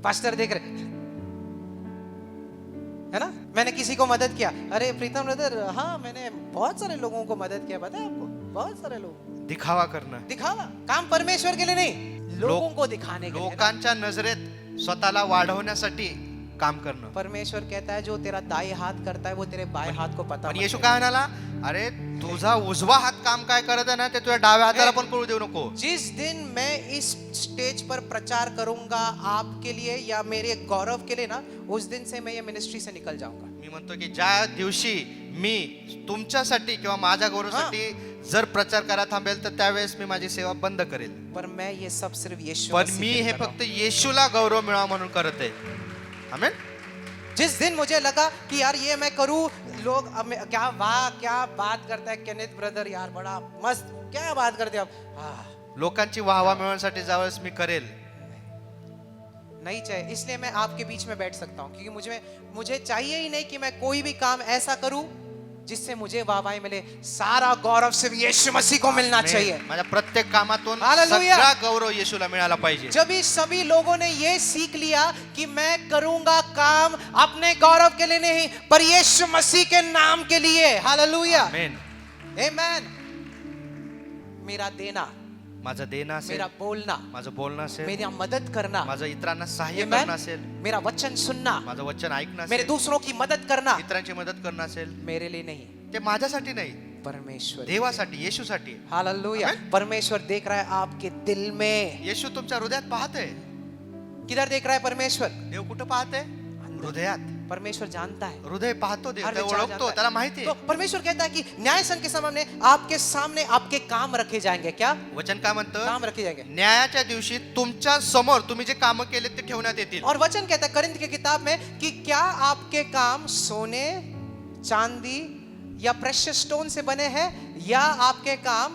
पास्टर, देख रहे है ना. मैंने किसी को मदद किया, अरे प्रीतम ब्रदर, हाँ मैंने बहुत सारे लोगों को मदद किया, पता है आपको, बहुत सारे लोग. दिखावा करणं, दिखावा, काम परमेश्वर के लिए नहीं, लोगों को दिखाने के लिए. लोकांच्या नजरेत स्वतःला वाढवण्यासाठी काम करणं. परमेश्वर कहता है जो तेरा दाएं हाथ करता है वो तेरे बाएं हाथ को पता पण मत येशू करे. काय म्हणाला, अरे तुझा उजवा हात काम काय करत आहे ना ते तुझ्या डाव्या हाताला पण कळू देऊ नको. जिस दिन मैं इस स्टेज पर प्रचार करूंगा आपके लिए या मेरे गौरव के लिए ना, उस दिन से मैं ये मिनिस्ट्री से निकल जाऊंगा. मी म्हणतो की ज्या दिवशी मी तुमच्यासाठी किंवा माझ्या गौरवासाठी जर प्रचार करा थांबेल तर त्यावेळेस मी माझी सेवा बंद करेल. पर मैं ये सब सिर्फ यीशु पण मसीह मी के लिए हे कर रहा फक्त येशूला गौरव मिळावा म्हणून करत आहे. आमेन. हूं. जिस दिन मुझे लगा कि यार ये मैं करूं, लोग क्या वाह क्या बात करता है केनेथ ब्रदर, यार बड़ा मस्त, क्या बात करते आप, लोकांची वाहवा मिळवण्यासाठी ज्यावेळेस मी करेल, नहीं चाहिए. इसलिए मैं आपके बीच में बैठ सकता हूँ, क्योंकि मुझे चाहिए ही नहीं कि मैं कोई भी काम ऐसा करूं जिससे मुझे वाहवाही मिले. सारा गौरव सिर्फ यीशु मसीह को मिलना चाहिए. माझ्या प्रत्येक कामातून हालेलुया. सगळा गौरव येशूला मिळाला पाहिजे. जब ही सभी लोगों ने ये सीख लिया कि मैं करूंगा काम अपने गौरव के लिए नहीं, पर यीशु मसीह के नाम के लिए. हालेलुया. आमेन. आमेन. मेरा देना, माझं देणं असेल, मेरा बोलना, माझं बोलणं असेल, मेरी मदद करना, माझं इतरांना सहाय्य Amen. करणं असेल, मेरा वचन सुनना, माझं वचन ऐकणं मेरे असेल, दूसरों की मदद करना, इतरांची मदत करणं असेल, मेरे लिए नहीं, ते माझ्यासाठी नाही, परमेश्वर. देवासाठी, येशूसाठी. हालेलुया. Amen. परमेश्वर देख रहा है आपके दिल में. येशू तुमच्या हृदयात पाहते. किधर देख रहा है परमेश्वर? देव कुठं पाहते? हृदयात. परमेश्वर जानता है, हृदय पाहतो देव, हर ते विचार ओळखतो, जानता त्याला है. माहिती तो आहे. परमेश्वर कहता है कि न्यायसन के सामने आपके सामने आपके काम रखे जाएंगे. क्या वचन काय म्हणतं? काम रखे जाएंगे. न्यायाच्या दिवशी तुमच्या समोर तुम्ही जे काम केले ते ठेवण्यात येतील. और वचन कहता है करिन्थ की किताब में कि क्या आपके काम सोने, चांदी या प्रेशियस स्टोन से बने हैं, या आपके काम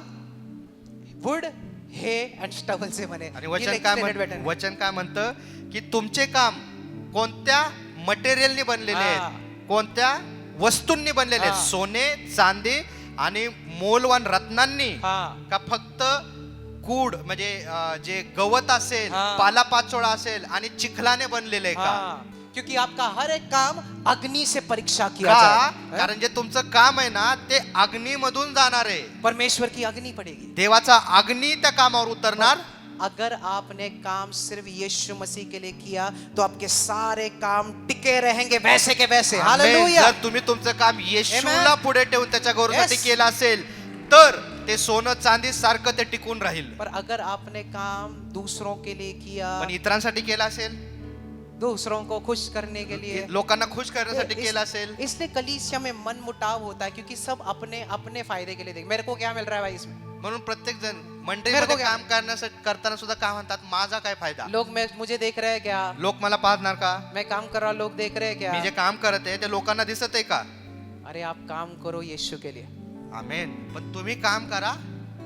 वुड, हे एंड स्टबल से बने. आणि ये वचन काय म्हणतं की तुमचे काम कोणत्या मटेरियलनी बनलेले हा. आहेत, कोणत्या वस्तूंनी बनलेले आहेत, हा. सोने, चांदी आणि मोलवान रत्नांनी, हाँ. का फक्त कूड म्हणजे जे गवत असेल, हा. पालापाचोळा असेल आणि चिखलाने बनलेले आहे का? हाँ. क्योंकि आपका हर एक काम अग्नि से परीक्षा किया का? जाएगा. कारण जे तुमचं काम आहे ना ते अग्नीमधून जाणार आहे. परमेश्वर की अग्नि पड़ेगी. देवाचा अग्नी त्या कामावर उतरणार. अगर आपने काम सिर्फ यीशु मसीह के लिए किया तो आपके सारे काम टिके रहेंगे वैसे के वैसे. आमेन. हालेलुया. जर तुम्ही तुमचं काम येशूला Amen. पुढे ठेवून त्याच्या गौरवासाठी Yes. केलं असेल तर ते सोनं चांदी सारखं ते टिकून राहील. पर अगर आपने काम दूसरों के लिए किया, पण इतरांसाठी केलं असेल, दूसरों को खुश करने के लिए, लोकांना खुश करण्यासाठी इस- केलं असेल, इसलिए कलीसिया में मन मुटाव होता है, क्योंकि सब अपने अपने फायदे के लिए देख, मेरे को क्या मिल रहा है भाई इसमें. म्हणून प्रत्येक जण मेरे मंडळीमध्ये को क्या? काम करण्यासाठी करताना सुद्धा काय म्हणतात, माझा काय फायदा, लोग मुझे देख रहे हैं क्या, लोक मला पाहणार का, मैं काम कर रहा हूं, लोग देख रहे हैं क्या. मी जे काम करत आहे ते लोकांना दिसत आहे का? अरे आप काम करो यीशु के लिए. आमेन. पण तुम्ही काम करा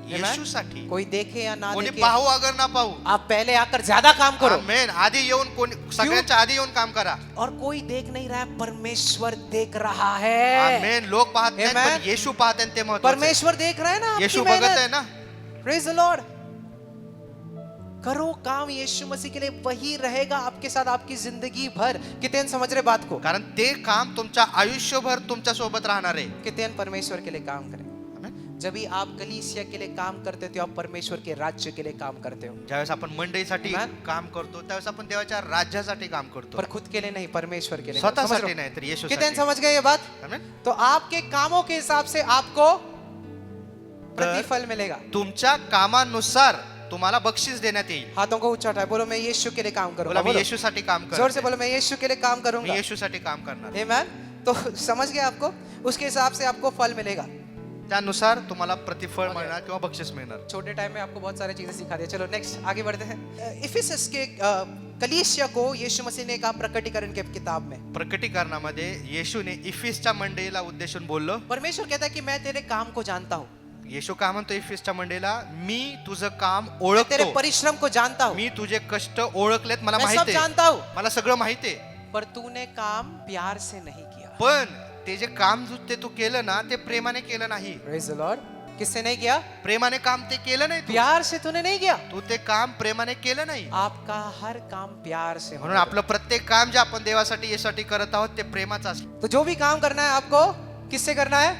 येशूसाठी. कोई देखे या ना कोणी देखे, पाहू अगर ना पाहू, आप पहले आकर ज्यादा काम करो. आमेन. आधी येऊन कोणी सगळ्यांच्या आधी येऊन काम करा. और कोई देख नहीं रहा है, परमेश्वर देख रहा है. आमेन. लोक पाहत नाहीत, Amen. पण येशू पाहते आणि ते महत्त्वाचं आहे. परमेश्वर देख रहा है ना आपकी येशू बघत आहे मेहनत. ना. Praise the Lord. करो काम यीशु मसीह के लिए, वही रहेगा आपके साथ आपकी जिंदगी भर. कितने समझ रहे बात को? कारण ते काम तुमच्या आयुष्यभर तुमच्या सोबत राहणार आहे. कितने परमेश्वर के लिए काम करें. आमेन. जब भी आप कलीसिया के लिए काम करते हो तो आप परमेश्वर के राज्य के लिए काम करते हो, ज्यावेळेस आपण मंडळीसाठी Amen. काम करतो त्यावेळेस आपण देवाच्या राज्यासाठी काम करतो, पर खुद के लिए नहीं, परमेश्वर के लिए। स्वतःसाठी समझ रहे नाही तर हो? येशूसाठी. कितने समझ गए ये बात? आमेन. तो आपके कामों के हिसाब से आपको प्रतिफल मिलेगा। तुमच्या कामानुसार तुम्हाला बक्षीस देण्यात येईल. हाथों को ऊंचा उठाए, बोलो मैं यीशु के लिए काम बोला करूंगा। मी बोलो। येशूसाठी काम जोर से करतो, बोलो मैं यीशु के लिए काम मी करूंगा। येशूसाठी काम करणार. आमेन। तो समझ गए आपको? उसके हिसाब से आपको फल मिलेगा। त्यानुसार तुम्हाला प्रतिफळ Okay. मिळणार किंवा बक्षीस मिळणार. छोटे टाइम में आपको बहुत सारी चीजें सिखा दिया। चलो नेक्स्ट आगे बढ़ते हैं। इफिसस के कलीसिया को यीशु मसीह ने कहा प्रकटीकरण के किताब में, प्रकटीकरणामध्ये येशूने इफिसच्या मंडळीला उद्देशून बोललो. परमेश्वर कहता है कि मैं तेरे काम को जानता हूँ, येशू काय म्हणतो इफिसच्या मंडळीला, मी तुझं काम मैं तेरे ओळखतो, परिश्रम को जानता हूँ, मी तुझे कष्ट ओळखलेत, मला मैं सब माहिती आहे, जानता हूँ, मला सगळं माहिती आहे. पर तूने काम प्यार से नहीं किया। पण ते जे काम ते तू केलं ना ते प्रेमाने केलं नाही. Praise the Lord। किससे नहीं किया? प्रेमाने काम ते केलं नाही तू. प्यार से तूने नहीं किया। तू ते काम प्रेमाने केलं नाही. आपका हर काम प्यार से म्हणून होना आपलं प्रत्येक काम जे आपण देवासाठी यासाठी करत आहोत ते प्रेमाचं असतं. चाहिए। तो जो भी काम करना है आपको किससे करना है?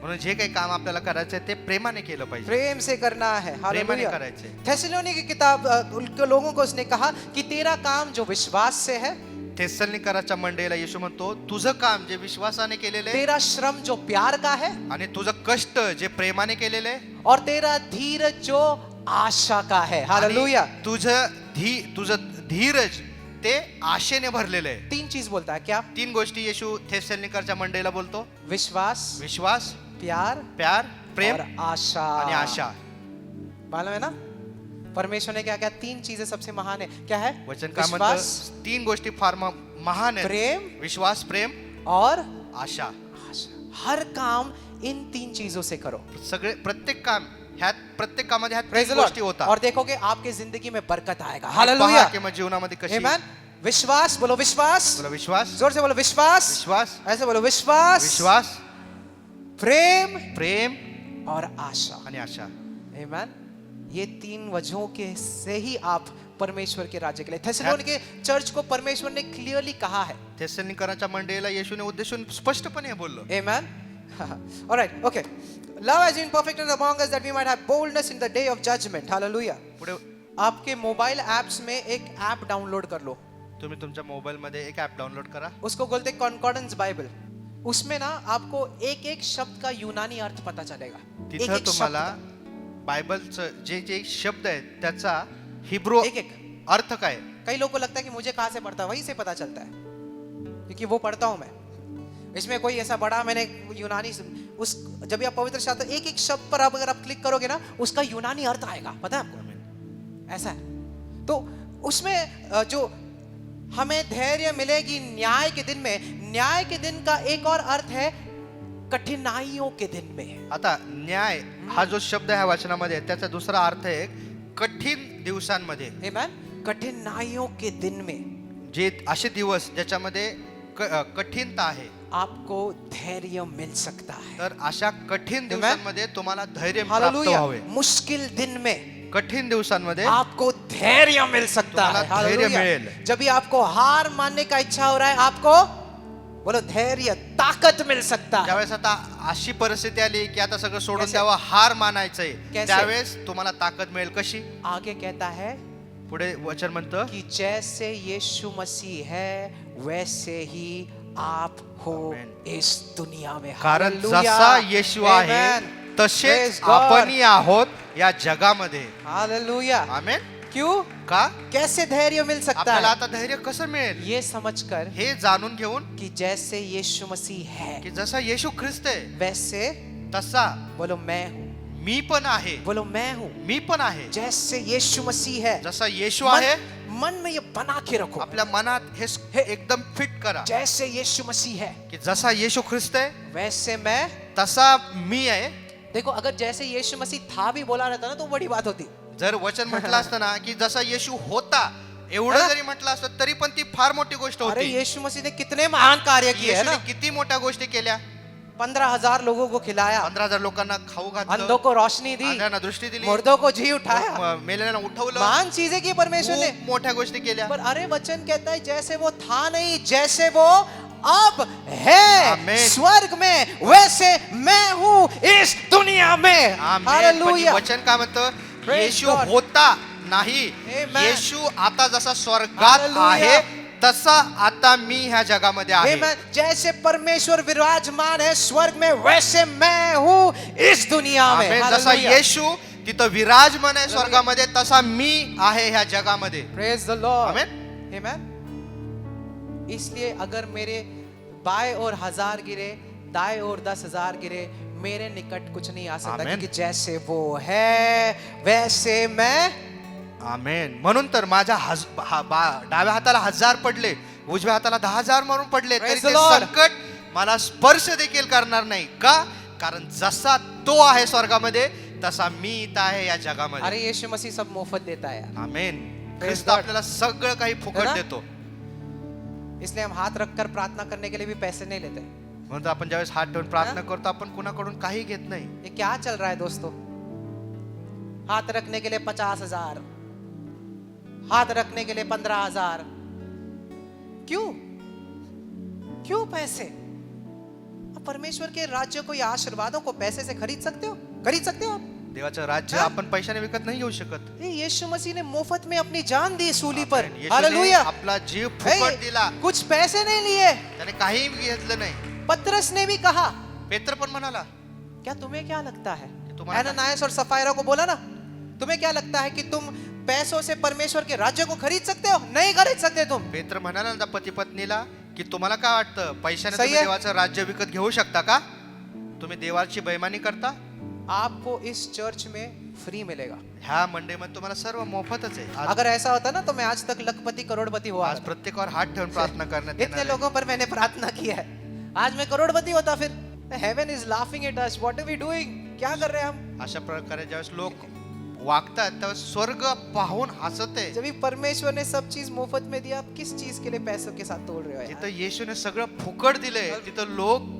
म्हणून जे काही काम आपल्याला करायचं आहे ते प्रेमाने केलं पाहिजे, प्रेम से करना है। प्रेमाने हालेलुया। करायचे. थेसलोनी की किताब उनके लोगों को उसने कहा कि तेरा काम जो विश्वास से है, थेसलोनिकराच्या मंडळीला येशू म्हणतो तुझं काम जे विश्वासाने केलेलं आहे तेरा श्रम जो प्यार का है, आणि तुझं कष्ट जे प्रेमाने केलेलं आहे और तेरा धीरज जो आशा का है। हालेलुया। आणि तुझं धीरज ते आशेने भरलेलं आहे. 3 चीज बोलता है क्या? 3 गोष्टी येशू थेसलोनिकरच्या मंडळीला बोलतो. विश्वास, विश्वास, प्यार प्यार, प्रेम और आशा। आणि आशा. मालूम है ना, परमेश्वर ने क्या क्या 3 चीजें सबसे महान है। क्या है? वचन काय विश्वास, म्हणतं 3 गोष्टी फार महान आहेत. प्रेम विश्वास, प्रेम, और आशा. आशा। हर काम इन 3 चीजों से करो। सगळे प्रत्येक काम ह्यात प्रत्येक कामामध्ये ह्यात Praise 3 the गोष्टी Lord। होतात. और देखोगे आपके जिंदगी में बरकत आएगा। पहा हालेलुया। की मग जीवनामध्ये कशी. आमेन। विश्वास, बोलो विश्वास। बोला विश्वास, जोर से बोलो विश्वास। विश्वास, ऐसे बोलो विश्वास, विश्वास, प्रेम प्रेम और आशा। आणि आशा. आमेन। ये 3 वजहों के से ही आप परमेश्वर के राज्य के लिए। थेसलोनी के चर्च को परमेश्वर ने क्लियरली कहा है। थेसलोनिकराच्या मंडळीला येशूने उद्देशून स्पष्टपणे बोललो. Amen. All right. Okay. Love has been perfected among us that we might have boldness in the day of judgment. Hallelujah. पुढे आपके मोबाइल ऐप्स में एक ऐप डाउनलोड कर लो, तुम्ही तुमच्या मोबाईल मध्ये एक ऍप डाउनलोड करा. उसको बोलते कॉन्कॉर्डेंस बाइबल। उसमें ना आपको एक एक शब्द का यूनानी अर्थ पता चलेगा। एक तिथं एक तुम्हाला शब्द बायबलचं जे जे शब्द आहेत त्याचा हिब्रू एक एक। अर्थ काय. कई लोगों को लगता है कि मुझे कहाँ से पढ़ता है, वहीं से पता चलता है, क्योंकि वो पढ़ता हूँ मैं। इसमें कोई ऐसा बड़ा मैंने यूनानी उस जब भी आप पवित्र शास्त्र एक एक शब्द पर आप अगर आप क्लिक करोगे ना उसका यूनानी अर्थ आएगा, पता है आपको? ऐसा है। तो उसमें जो हमें धैर्य मिलेगी न्याय के दिन में, न्याय के दिन का एक और अर्थ है कठिनाइयों के दिन में। आता न्याय हा जो शब्द आहे वाचनामध्ये त्याचा दुसरा अर्थ आहे कठीण दिवसांमध्ये. आमेन। कठिनाइयों के दिन में जे असे दिवस ज्याच्यामध्ये कठीणता आहे आपको धैर्य मिल सकता है। तर अशा कठीण दिवसांमध्ये तुम्हाला धैर्य प्राप्त हालेलुया। व्हावे. मुश्किल दिन में कठीण दिवसांमध्ये आपको धैर्य मिल सकता है। तुम्हाला धैर्य हालेलुया। मिळेल. जब भी आपको हार मानने का इच्छा हो रहा है, आपको बोलो धैर्य, ताकत मिल सकता है। त्यावेळेस आता अशी परिस्थिती आली की आता सगळं सोडून कैसे? द्यावं, हार मानायचंय, कैसे? त्यावेळेस तुम्हाला ताकद मिळेल. कशी. आगे कहता है पुढे वचन म्हणतं कि जैसे यीशु मसीह है वैसे ही आप हो Amen. इस दुनिया में। कारण हालेलुया। जसा येशू आहे Amen. तसेच Praise God. आपणही आहोत या जगामध्ये. हालेलुया। आमेन. क्यों? का कैसे धैर्य मिल सकता आपल्याला है? आता धैर्य कसं मिळेल ये समझकर हे जाणून घेऊन कि जैसे यीशु मसीह है की जसा येशू ख्रिस्त आहे वैसे तसा बोलो मैं हूँ, मी पण आहे, बोलो मैं हूँ। मी पण आहे. जैसे यीशु मसीह है जसा येशू आहे मन में ये बना के रखो, आपल्या मनात हे एकदम फिट करा जैसे यीशु मसीह है की जसा येशू ख्रिस्त आहे वैसे मैं। तसा मी आहे. देखो अगर जैसे यीशु मसीह था भी बोला रहता ना तो बड़ी बात होती। जर वचन म्हटलं असतं ना की जसा येशू होता एवढं हा? जरी म्हटलं असतं तरी पण ती फार मोठी गोष्ट अरे होती. यीशु मसीह ने कितने महान कार्य किए है ना। येशूने किती मोठ्या गोष्टी केल्या. 15,000 लोगों को खिलाया, 15,000 लोकांना खाऊ घातलं, अंधों को रोशनी दी, अंधांना दृष्टी दिली, मुर्दों को जी उठाया। मेलेल्यांना उठवलं. महान चीजें की परमेश्वर ने। खूप मोठ्या गोष्टी केल्या. पर अरे वचन कहता है जैसे वो था नहीं, जैसे वो अब है आमेन। स्वर्ग में वैसे मैं हूँ इस दुनिया में. आमेन. पण हालेलुया. वचन काय म्हणतं? Praise येशू God. होता नाही. Amen. येशू आता जसा स्वर्गात Hallelujah. आहे तसा आता मी ह्या जगामध्ये आहे. Amen. जैसे परमेश्वर विराजमान है स्वर्ग में वैसे मैं हूँ इस दुनिया में. आमेन. जसा हालेलुया. येशू तिथं विराजमान आहे स्वर्गामध्ये तसा मी आहे ह्या जगामध्ये. Praise the Lord. Amen. Amen. इसलिए अगर मेरे बाएं ओर 1000 गिरे दाएं ओर 10,000 गिरे मेरे निकट कुछ नहीं आ सकता आमेन. क्योंकि जैसे वो है वैसे मैं. आमेन. म्हणून तर माझ्या डाव्या हाताला 1000 पडले उजव्या हाताला 10,000 मारून पडले तरी Praise the ते Lord. संकट मला स्पर्श देखील करणार नाही. का? कारण जसा तो आहे स्वर्गामध्ये तसा मी इथं आहे या जगामध्ये. अरे यीशु मसीह सब मुफ्त देता है यार. आमेन. Praise ख्रिस्त God. आपल्याला सगळं काही है फुकट ना? देतो. इसलिए हम हाथ रखकर प्रार्थना करने के लिए भी पैसे नहीं लेते. म्हणून तर आपण ज्यावेळेस हात ठेवून प्रार्थना करतो आपण कुणाकडून काही घेत नाही. ये क्या चल रहा है दोस्तों? हाथ रखने के लिए 50,000, हाथ रखने के लिए 15,000. क्यों? क्यों पैसे? आप परमेश्वर के राज्य को या आशीर्वादों को पैसे से खरीद सकते हो? खरीद सकते हो आप? देवाचं राज्य हा? आपण पैशाने विकत नाही घेऊ शकत. ये यीशु मसीह ने मुफ्त में अपनी जान दी सूली पर. आमेन. येशूने हालेलुया. आपला जीव हे, फुकट दिला. कुछ पैसे नहीं लिए. त्याने काही घेतलं नाही. पतरस ने भी कहा. पेत्र पण म्हणाला क्या तुम्हें क्या लगता है? तुम्हारा- एनानियास और सफायरा को बोला ना, तुम्हें क्या लगता है कि तुम पैसों से परमेश्वर के राज्य को खरीद सकते हो? नहीं खरीद सकते तुम. पेत्र म्हणाला ना पती पत्नीला की तुम्हाला काय वाटतं पैशाने सही तुम्ही आहे. देवाचं राज्य विकत घेऊ शकता का? तुम्ही देवाची बेईमानी करता. आपको इस चर्च में फ्री मिलेगा. ह्या मंडईमध्ये तुम्हाला सर्व मोफतच आहे. आज अगर ऐसा होता ना तो मैं आज तक लखपति करोड़पति हुआ. आज प्रत्येकावर हात ठेवून प्रार्थना करण्यात इतने येणार आहे. लोगों पर मैंने प्रार्थना की है. आज मैं करोड़पति होता फिर. Heaven is laughing at us. What are we doing? क्या कर रहे हैं हम? अशा प्रकारे ज्यावेळेस लोक वागतात त्यावेळेस स्वर्ग पाहून हसते. जब भी परमेश्वर ने सब चीज मुफ्त में दिया, आप किस चीज के लिए पैसों के साथ तोड़ रहे हो यार? जिथं येशूने सगळं फुकट दिलंय तिथं लोक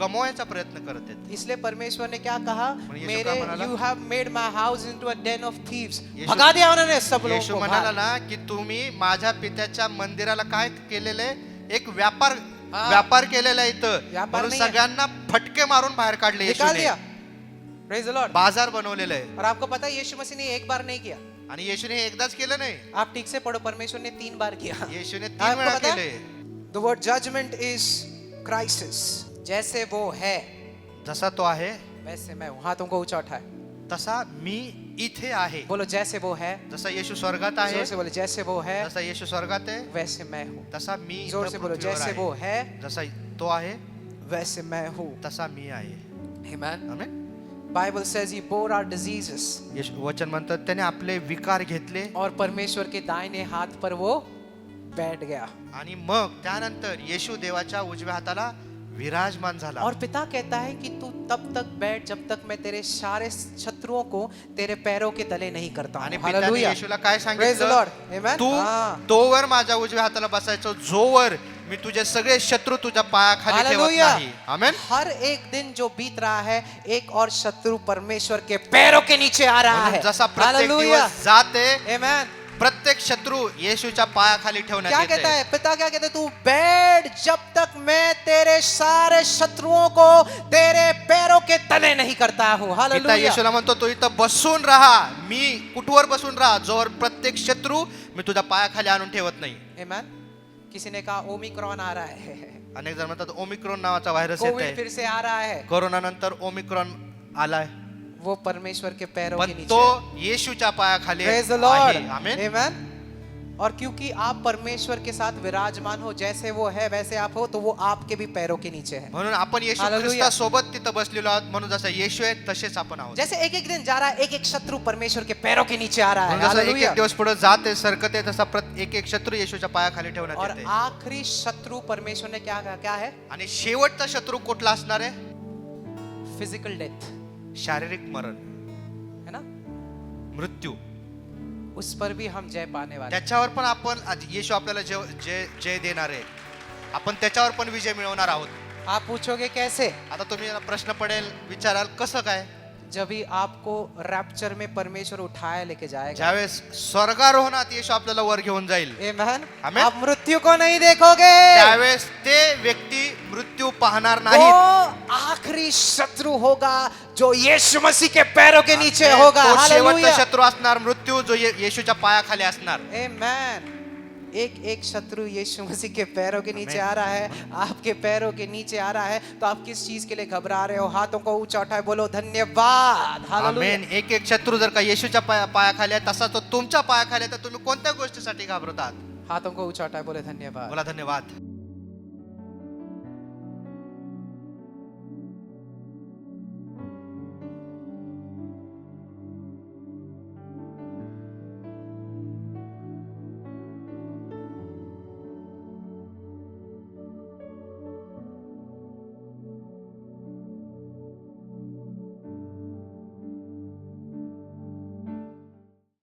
कमवायचा प्रयत्न करत आहेत. इसलिए परमेश्वर ने क्या कहा? यीशु मेरे क्या म्हणाला? You have made my house into a den of thieves. यीशु- भगा दिया उन्होंने सब लोगों येशू को म्हणाला बाहर. ना की तुम्ही माझ्या पित्याच्या मंदिराला काय केलेले एक व्यापार हा. व्यापार केलेला आहे इथं. व्यापार म्हणून नाही आहे. सगळ्यांना फटके मारून बाहेर काढले निकाल येशूने. दिया. Praise the Lord. बाजार बनवलेला आहे. और आपको पता है यीशु मसीह ने एक बार नहीं किया. आणि येशूने हे एकदाच केलं नाही. आप ठीक से पढ़ो. परमेश्वर ने 3 बार किया. येशूने 3 आपको वेळा पता केले. है? The word judgment is crisis. जैसे वो है जसा तो आहे वैसे मैं हूँ. हाथों को ऊंचा उठाए. तसा मी इथे आहे. बोलो जैसे वो है. जसा येशू स्वर्गात आहे जोर से बोलो जैसे वो है जसा येशू स्वर्गात आहे वैसे मैं हूँ. तसा मी इथं जोर से बोलो पृथ्वीवर जैसे आहे. वो है जसा तो आहे वैसे मैं हूँ. तसा मी आहे. Amen. Amen. Bible says he bore our diseases. येशू वचन म्हणतात त्याने आपले विकार घेतले और परमेश्वर के दाहिने हाथ पर वो बैठ गया. आणि मग त्यानंतर येशू देवाच्या उजव्या हाताला विराजमान झाला. और पिता कहता है कि तू तब तक बैठ जब तक मैं तेरे सारे शत्रुओं को तेरे पैरों के तले नहीं करता आणि हूं. पित्याने हालेलुया. येशूला काय Praise the Lord. सांगितलं? Amen. तू हाँ. तोवर माझ्या उजव्या हाताला बसायचो जोवर मी तुझे सगळे शत्रू तुझ्या पायाखाली ठेवत हालेलुया. नाही. आमेन. हर एक दिन जो बीत रहा है एक और शत्रु परमेश्वर के पैरों के नीचे आ रहा है. म्हणून जसा प्रत्येक हालेलुया. दिवस जाते Amen. प्रत्येक शत्रू येशूच्या पायाखाली क्या ठेवण्यात कहता येते. है पिता? क्या कहते? तू बैठ जब तक मैं तेरे सारे शत्रुओं को तेरे पैरों के तले नहीं करता हूँ. पिता हालेलुया. येशूला म्हणतो तू इथं बसून राहा. मी कुठवर बसून राहा जोवर प्रत्येक शत्रू मी तुझ्या पायाखाली आणून ठेवत नाही. Amen. किसी ने कहा ओमिक्रॉन आ रहा है. अनेक जण म्हणतात ओमिक्रॉन नावाचा व्हायरस येत कोविड आहे. फिर से आ रहा है. कोरोना नंतर ओमिक्रॉन आलाय. वो परमेश्वर के पैरों पण के नीचे तो है. येशूच्या पायाखाली Praise the Lord. आहे. आमेन. Amen. और क्योंकि आप परमेश्वर के साथ विराजमान हो, जैसे वो है वैसे आप हो, तो वो आपके भी पैरों के नीचे है. म्हणून आपण येशू Hallelujah. ख्रिस्तासोबत तिथं बसलेलो आहोत. म्हणून जसं येशू आहे तसेच आपण आहोत. जैसे एक एक दिन जा रहा है, एक एक शत्रु परमेश्वर के पैरों के नीचे आ रहा है. म्हणून जसं एक Hallelujah. एक दिवस पुढे जाते सरकते तसा एक एक शत्रू येशूच्या पायाखाली ठेवण्यात और येते. आखिरी शत्रु परमेश्वर ने क्या कहा? क्या है? आणि शेवटचा शत्रू कुठला असणार आहे? Physical death. शारीरिक मरण, है ना? मृत्यू. उस पर भी हम जय पाने वाले. त्याच्यावर पण आपण आज येशू आपल्याला जय देणार आहे. आपण त्याच्यावर पण विजय मिळवणार आहोत. आप पूछोगे कैसे? आता तुम्ही प्रश्न पडेल विचाराल कसं काय? जब भी आपको रैप्चर में परमेश्वर उठाया लेके जाएगा। ज्यावेळेस स्वर्गारोहणात येशू आपल्याला वर घेऊन जाईल, आमेन। आमेन। आप मृत्यु को नहीं देखोगे। त्यावेळेस ते व्यक्ती मृत्यू पाहणार वो नाही। आखिरी शत्रु होगा जो यीशु मसीह के पैरों के नीचे होगा। तो शेवटचा हालेलुया। शत्रू असणार मृत्यू, जो येशूच्या पायाखाली असणार। आमेन। एक शत्रु यीशु मसीह के पैरों के नीचे आमेन। आ रहा है, आपके पैरों के नीचे आ रहा है, तो आप किस चीज के लिए घबरा रहे हो? हाथों को ऊंचा उठाए बोलो धन्यवाद। हालेलुया। आमेन। एक शत्रू जर का येशूच्या पायाखाली आहे, तसा तो तुमच्या पायाखाली आहे, तर तुम्ही कोणत्या गोष्टीसाठी घाबरतात? हाथों को ऊंचा उठाए बोले धन्यवाद। बोला धन्यवाद।